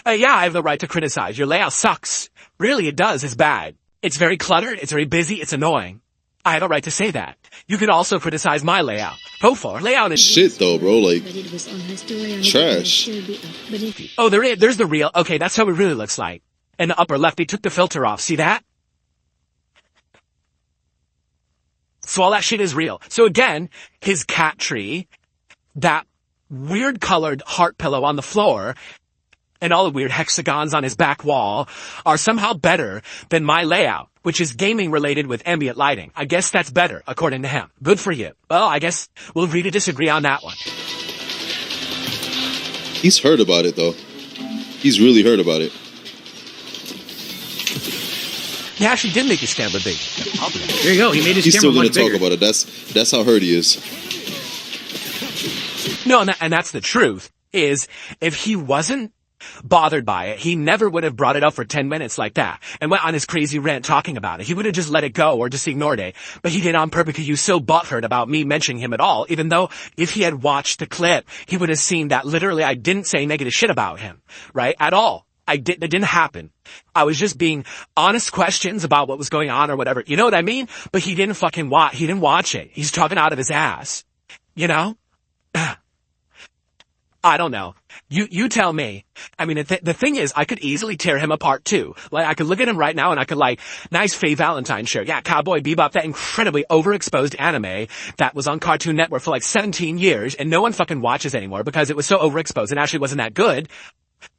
S1: Yeah, I have the right to criticize. Your layout sucks. Really, it does. It's bad. It's very cluttered. It's very busy. It's annoying. I have a right to say that. You could also criticize my layout. Go for it. Layout is
S3: shit though, bro. Like trash.
S1: Oh, there's the real. Okay, that's how it really looks like. In the upper left, he took the filter off. See that? So all that shit is real. So again, his cat tree, that weird colored heart pillow on the floor, and all the weird hexagons on his back wall are somehow better than my layout, which is gaming related with ambient lighting. I guess that's better, according to him. Good for you. Well, I guess we'll agree to disagree on that one.
S3: He's heard about it, though. He's really heard about it.
S1: He actually did make his camera big.
S4: There you go. He made his
S3: He's
S4: camera
S3: still going
S4: much
S3: to talk
S4: bigger.
S3: about it. That's how hurt he is.
S1: No, and that's the truth, is if he wasn't bothered by it, he never would have brought it up for 10 minutes like that and went on his crazy rant talking about it. He would have just let it go or just ignored it. But he did on purpose because he was so butthurt about me mentioning him at all, even though if he had watched the clip, he would have seen that literally I didn't say negative shit about him, right? At all. That didn't happen. I was just being honest questions about what was going on or whatever. You know what I mean? But he didn't fucking watch. He didn't watch it. He's talking out of his ass. You know? I don't know. You tell me. I mean, the thing is, I could easily tear him apart too. Like, I could look at him right now and I could nice Faye Valentine shirt. Yeah, Cowboy Bebop, that incredibly overexposed anime that was on Cartoon Network for 17 years and no one fucking watches anymore because it was so overexposed and actually wasn't that good.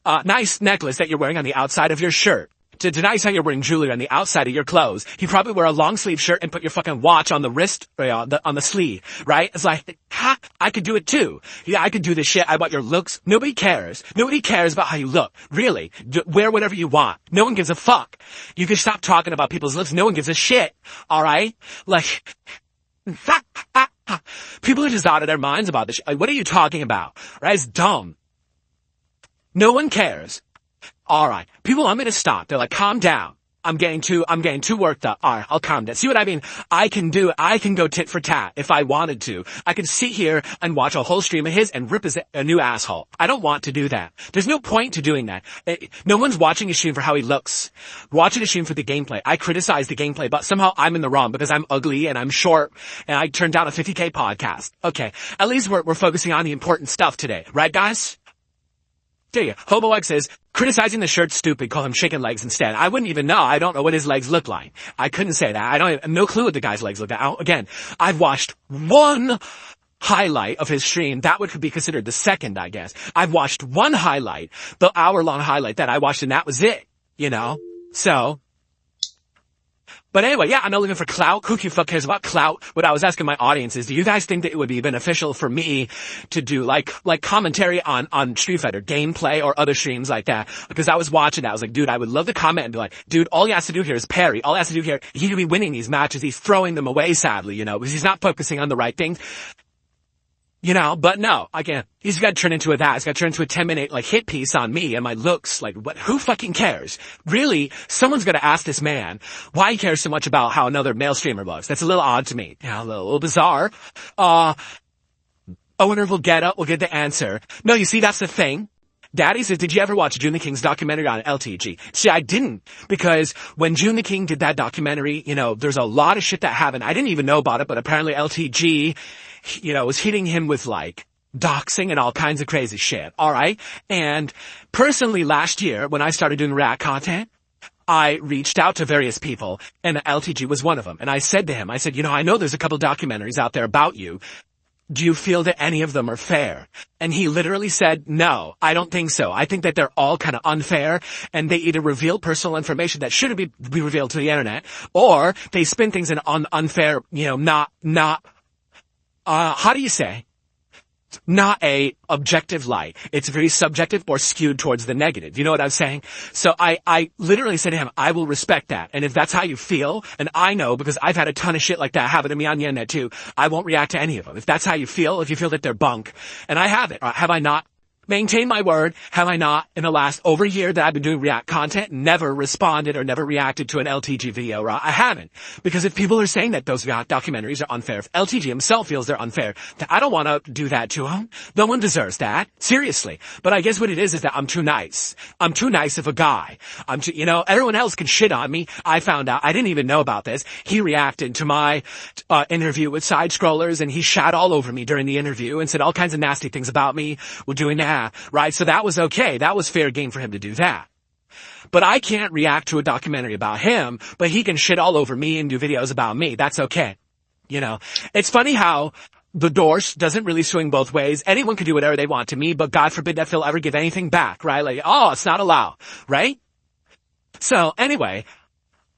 S1: Nice necklace that you're wearing on the outside of your shirt. deny how you're wearing jewelry on the outside of your clothes. You probably wear a long sleeve shirt and put your fucking watch on the wrist, on the sleeve, right? It's like, ha, I could do it too. Yeah, I could do this shit about your looks. Nobody cares. Nobody cares about how you look. Really. Wear whatever you want. No one gives a fuck. You can stop talking about people's looks. No one gives a shit. Alright? Like, people are just out of their minds about this shit. Like, what are you talking about? Right? It's dumb. No one cares. Alright. People want me to stop. They're like, calm down. I'm getting too worked up. Alright, I'll calm down. See what I mean? I can do it. I can go tit for tat if I wanted to. I could sit here and watch a whole stream of his and rip a new asshole. I don't want to do that. There's no point to doing that. No one's watching a stream for how he looks. Watching a stream for the gameplay. I criticize the gameplay, but somehow I'm in the wrong because I'm ugly and I'm short and I turned down a 50K podcast. Okay. At least we're focusing on the important stuff today. Right, guys? There you go. Hobo X says, criticizing the shirt stupid, call him chicken legs instead. I wouldn't even know. I don't know what his legs look like. I couldn't say that. I have no clue what the guy's legs look like. Again, I've watched one highlight of his stream. That would be considered the second, I guess. I've watched one highlight, the hour-long highlight that I watched, and that was it. You know? So, but anyway, yeah, I'm not looking for clout. Who fuck cares about clout? What I was asking my audience is, do you guys think that it would be beneficial for me to do like commentary on Street Fighter gameplay or other streams like that? Because I was watching that. I was like, dude, I would love to comment and be like, dude, all he has to do here is parry. All he has to do here, he could be winning these matches. He's throwing them away, sadly, you know, because he's not focusing on the right things. You know, but no, I can't. He's got to turn into that. He's got to turn into a 10-minute, hit piece on me and my looks. Like, what, who fucking cares? Really? Someone's gonna ask this man why he cares so much about how another male streamer looks. That's a little odd to me. Yeah, a little bizarre. Owner will get the answer. No, you see, that's the thing. Daddy says, did you ever watch June the King's documentary on LTG? See, I didn't, because when June the King did that documentary, you know, there's a lot of shit that happened. I didn't even know about it, but apparently LTG, you know, was hitting him with doxing and all kinds of crazy shit. Alright? And personally last year, when I started doing React content, I reached out to various people, and LTG was one of them. And I said to him, you know, I know there's a couple documentaries out there about you. Do you feel that any of them are fair? And he literally said, no, I don't think so. I think that they're all kind of unfair, and they either reveal personal information that shouldn't be revealed to the internet, or they spin things in unfair, you know, how do you say? Not a objective light. It's very subjective or skewed towards the negative. You know what I'm saying? So I literally said to him, I will respect that. And if that's how you feel, and I know because I've had a ton of shit like that happen to me on the internet too, I won't react to any of them. If that's how you feel, if you feel that they're bunk, and I have it, have I not maintained my word? Have I not, in the last over a year that I've been doing React content, never responded or never reacted to an LTG video? I haven't. Because if people are saying that those documentaries are unfair, if LTG himself feels they're unfair, then I don't want to do that to him. No one deserves that. Seriously. But I guess what it is that I'm too nice. I'm too nice of a guy. You know, everyone else can shit on me. I found out, I didn't even know about this. He reacted to my interview with Side Scrollers, and he shat all over me during the interview and said all kinds of nasty things about me. We're doing that. Right? So that was okay. That was fair game for him to do that. But I can't react to a documentary about him, but he can shit all over me and do videos about me. That's okay. You know, it's funny how the door doesn't really swing both ways. Anyone can do whatever they want to me, but God forbid that Phil ever give anything back, right? Like, oh, it's not allowed, right? So anyway,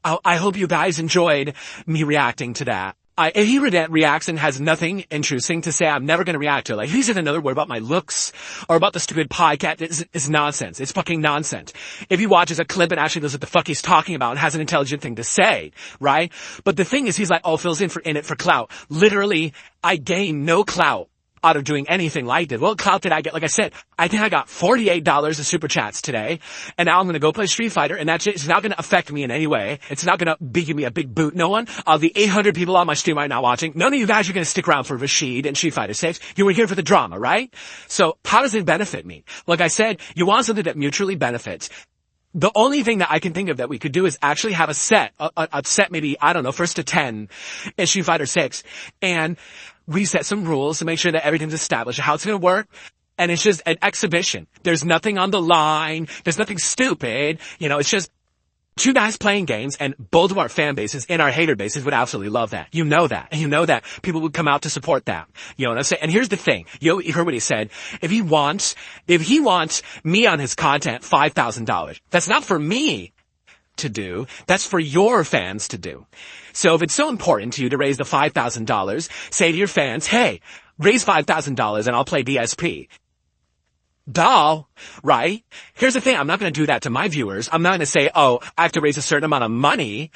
S1: I hope you guys enjoyed me reacting to that. If he reacts and has nothing interesting to say, I'm never going to react to it. Like, if he said another word about my looks or about the stupid podcast, it's nonsense. It's fucking nonsense. If he watches a clip and actually knows what the fuck he's talking about and has an intelligent thing to say, right? But the thing is, he's like, oh, Phil's in it for clout. Literally, I gain no clout out of doing anything like that. What clout did I get? Like I said, I think I got $48 of super chats today, and now I'm gonna go play Street Fighter, and that's it. It's not gonna affect me in any way. It's not gonna give me a big boot. No one of the 800 people on my stream right now watching, none of you guys are gonna stick around for Rashid and Street Fighter 6. You were here for the drama, right? So how does it benefit me? Like I said, you want something that mutually benefits. The only thing that I can think of that we could do is actually have a set maybe, I don't know, 1st to 10 in Street Fighter 6, and reset some rules to make sure that everything's established, how it's going to work. And it's just an exhibition. There's nothing on the line. There's nothing stupid. You know, it's just two guys playing games, and both of our fan bases and our hater bases would absolutely love that. You know that. And you know that people would come out to support that. You know what I'm saying? And here's the thing. You heard what he said. If he wants me on his content, $5,000. That's not for me. to do. That's for your fans to do. So if it's so important to you to raise the $5,000, say to your fans, hey, raise $5,000 and I'll play DSP. Duh, right? Here's the thing. I'm not going to do that to my viewers. I'm not going to say, oh, I have to raise a certain amount of money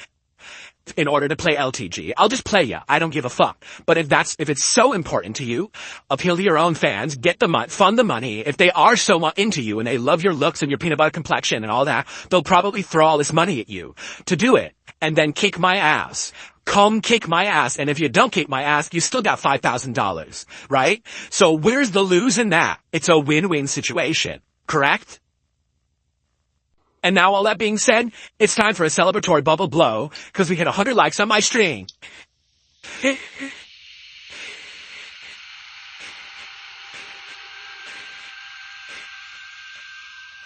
S1: in order to play LTG. I'll just play ya. I don't give a fuck. But if it's so important to you, appeal to your own fans, get the money, fund the money. If they are so into you and they love your looks and your peanut butter complexion and all that, they'll probably throw all this money at you to do it and then kick my ass. Come kick my ass. And if you don't kick my ass, you still got $5,000, right? So where's the lose in that? It's a win-win situation, correct? And now all that being said, it's time for a celebratory bubble blow, because we hit 100 likes on my stream.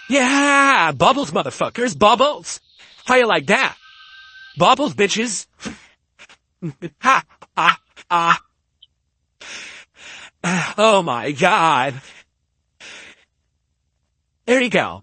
S1: Yeah, bubbles, motherfuckers, bubbles. How you like that? Bubbles, bitches. Oh my God. There you go.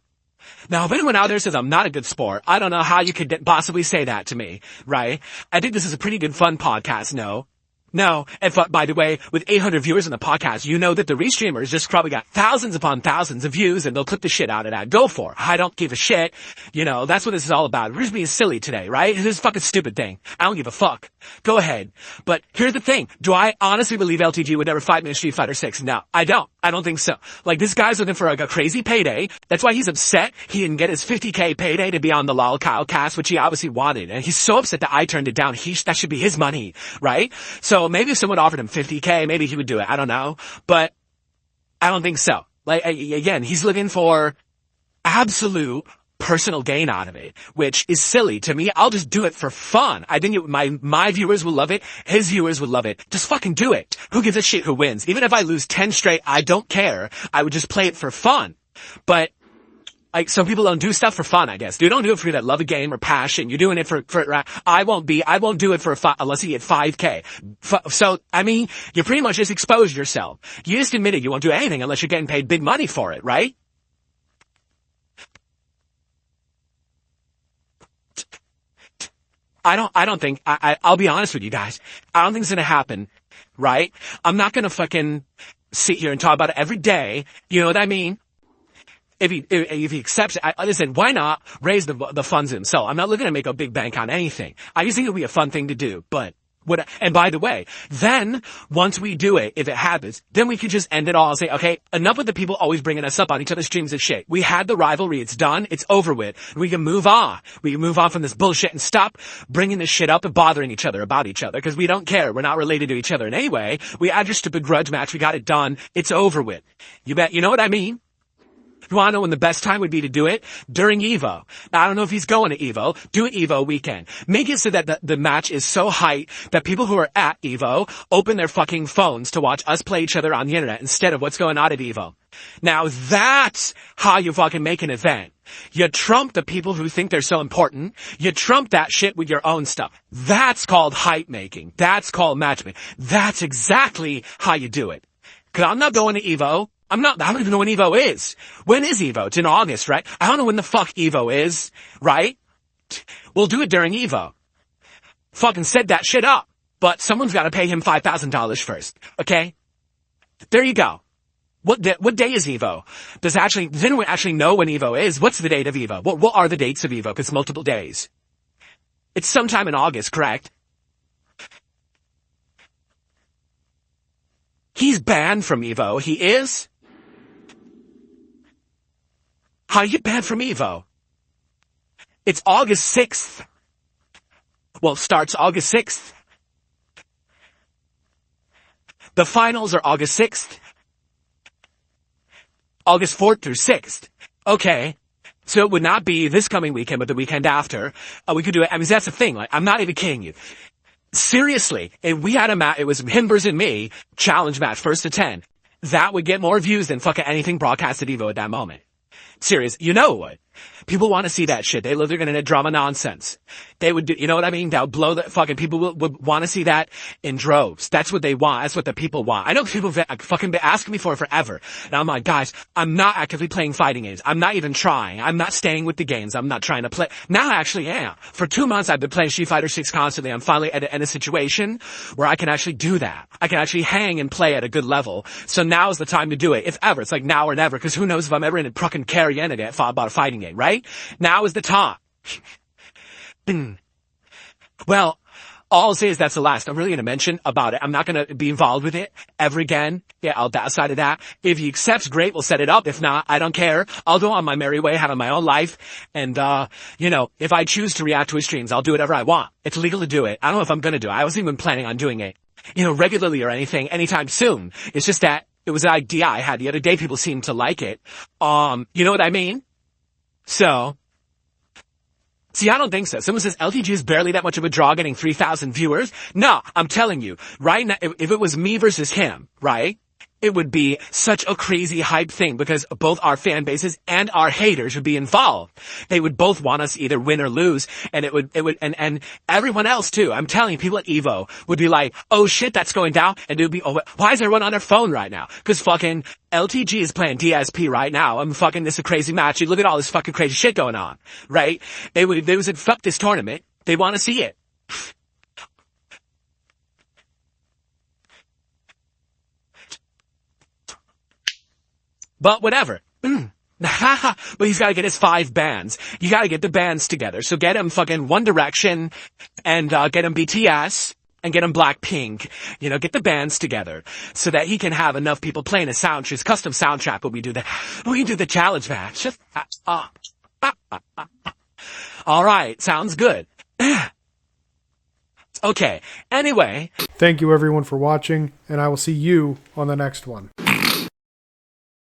S1: Now, if anyone out there says I'm not a good sport, I don't know how you could possibly say that to me, right? I think this is a pretty good fun podcast, no? No. And by the way, with 800 viewers on the podcast, you know that the restreamers just probably got thousands upon thousands of views and they'll clip the shit out of that. Go for it. I don't give a shit. You know, that's what this is all about. We're just being silly today, right? This is a fucking stupid thing. I don't give a fuck. Go ahead. But here's the thing. Do I honestly believe LTG would never fight me in Street Fighter 6? No, I don't. I don't think so. Like, this guy's looking for like a crazy payday. That's why he's upset he didn't get his 50K payday to be on the LOL Kyle cast, which he obviously wanted. And he's so upset that I turned it down. That should be his money, right? So maybe if someone offered him 50K, maybe he would do it. I don't know. But I don't think so. Like, again, he's looking for absolute personal gain out of it, which is silly to me. I'll just do it for fun. I think my viewers will love it. His viewers will love it. Just fucking do it. Who gives a shit who wins? Even if I lose 10 straight, I don't care. I would just play it for fun. But like, some people don't do stuff for fun, I guess. You don't do it for that love of game or passion. You're doing it for I won't do it for unless you get 5K. So, I mean, you pretty much just exposed yourself. You just admitted you won't do anything unless you're getting paid big money for it, right? I don't think, I'll be honest with you guys. I don't think it's gonna happen, right? I'm not gonna fucking sit here and talk about it every day. You know what I mean? If he accepts it, listen, why not raise the funds himself? I'm not looking to make a big bank on anything. I just think it'll be a fun thing to do, but and by the way, then once we do it, if it happens, then we can just end it all and say, okay, enough with the people always bringing us up on each other's streams and shit. We had the rivalry. It's done. It's over with. We can move on. We can move on from this bullshit and stop bringing this shit up and bothering each other about each other because we don't care. We're not related to each other in any way. We had your stupid grudge match. We got it done. It's over with. You bet. You know what I mean? You want to know when the best time would be to do it? During EVO. Now, I don't know if he's going to EVO. Do it EVO weekend. Make it so that the match is so hype that people who are at EVO open their fucking phones to watch us play each other on the internet instead of what's going on at EVO. Now, that's how you fucking make an event. You trump the people who think they're so important. You trump that shit with your own stuff. That's called hype making. That's called matchmaking. That's exactly how you do it. Cause I'm not going to EVO. I don't even know when EVO is. When is EVO? It's in August, right? I don't know when the fuck EVO is, right? We'll do it during EVO. Fucking set that shit up. But someone's gotta pay him $5,000 first, okay? There you go. What day is EVO? Does anyone actually know when EVO is? What's the date of EVO? What are the dates of EVO? Cause it's multiple days. It's sometime in August, correct? He's banned from EVO. He is? How do you get banned from EVO? It's August 6th. Well, it starts August 6th. The finals are August 6th. August 4th through 6th. Okay. So it would not be this coming weekend, but the weekend after. We could do it. I mean, that's the thing. Like, I'm not even kidding you. Seriously, if we had a match, it was him versus me, challenge match, 1st to 10. That would get more views than fucking anything broadcast at EVO at that moment. Serious, you know it would. People want to see that shit. They're gonna drama nonsense. They would do, you know what I mean? They'll blow the fucking, people would want to see that in droves. That's what they want. That's what the people want. I know people have fucking been asking me for it forever. And I'm like, guys, I'm not actively playing fighting games. I'm not even trying. I'm not staying with the games. I'm not trying to play. Now I actually am. For 2 months I've been playing Street Fighter 6 constantly. I'm finally in a situation where I can actually do that. I can actually hang and play at a good level. So now is the time to do it. If ever. It's like now or never. Cause who knows if I'm ever in a fucking carry entity about a fighting game, right? Now is the time. Well, all I'll say is that's the last I'm really going to mention about it. I'm not going to be involved with it ever again. Yeah, outside of that. If he accepts, great, we'll set it up. If not, I don't care. I'll go on my merry way, having my own life. And, if I choose to react to his streams, I'll do whatever I want. It's legal to do it. I don't know if I'm going to do it. I wasn't even planning on doing it, regularly or anything anytime soon. It's just that it was an idea I had the other day. People seemed to like it. You know what I mean? So, see, I don't think so. Someone says LTG is barely that much of a draw, getting 3,000 viewers. No, I'm telling you, right now, if it was me versus him, right, it would be such a crazy hype thing because both our fan bases and our haters would be involved. They would both want us either win or lose, and and everyone else too. I'm telling you, people at Evo would be like, oh shit, that's going down, and it would be, oh, why is everyone on their phone right now? Cause fucking LTG is playing DSP right now. I'm fucking, this is a crazy match. You look at all this fucking crazy shit going on, right? They would say, fuck this tournament. They want to see it. But whatever. But he's gotta get his 5 bands. You gotta get the bands together. So get him fucking One Direction, and get him BTS, and get him Blackpink. Get the bands together. So that he can have enough people playing his custom soundtrack when we do the challenge match. Alright, sounds good. Okay, anyway.
S5: Thank you everyone for watching, and I will see you on the next one.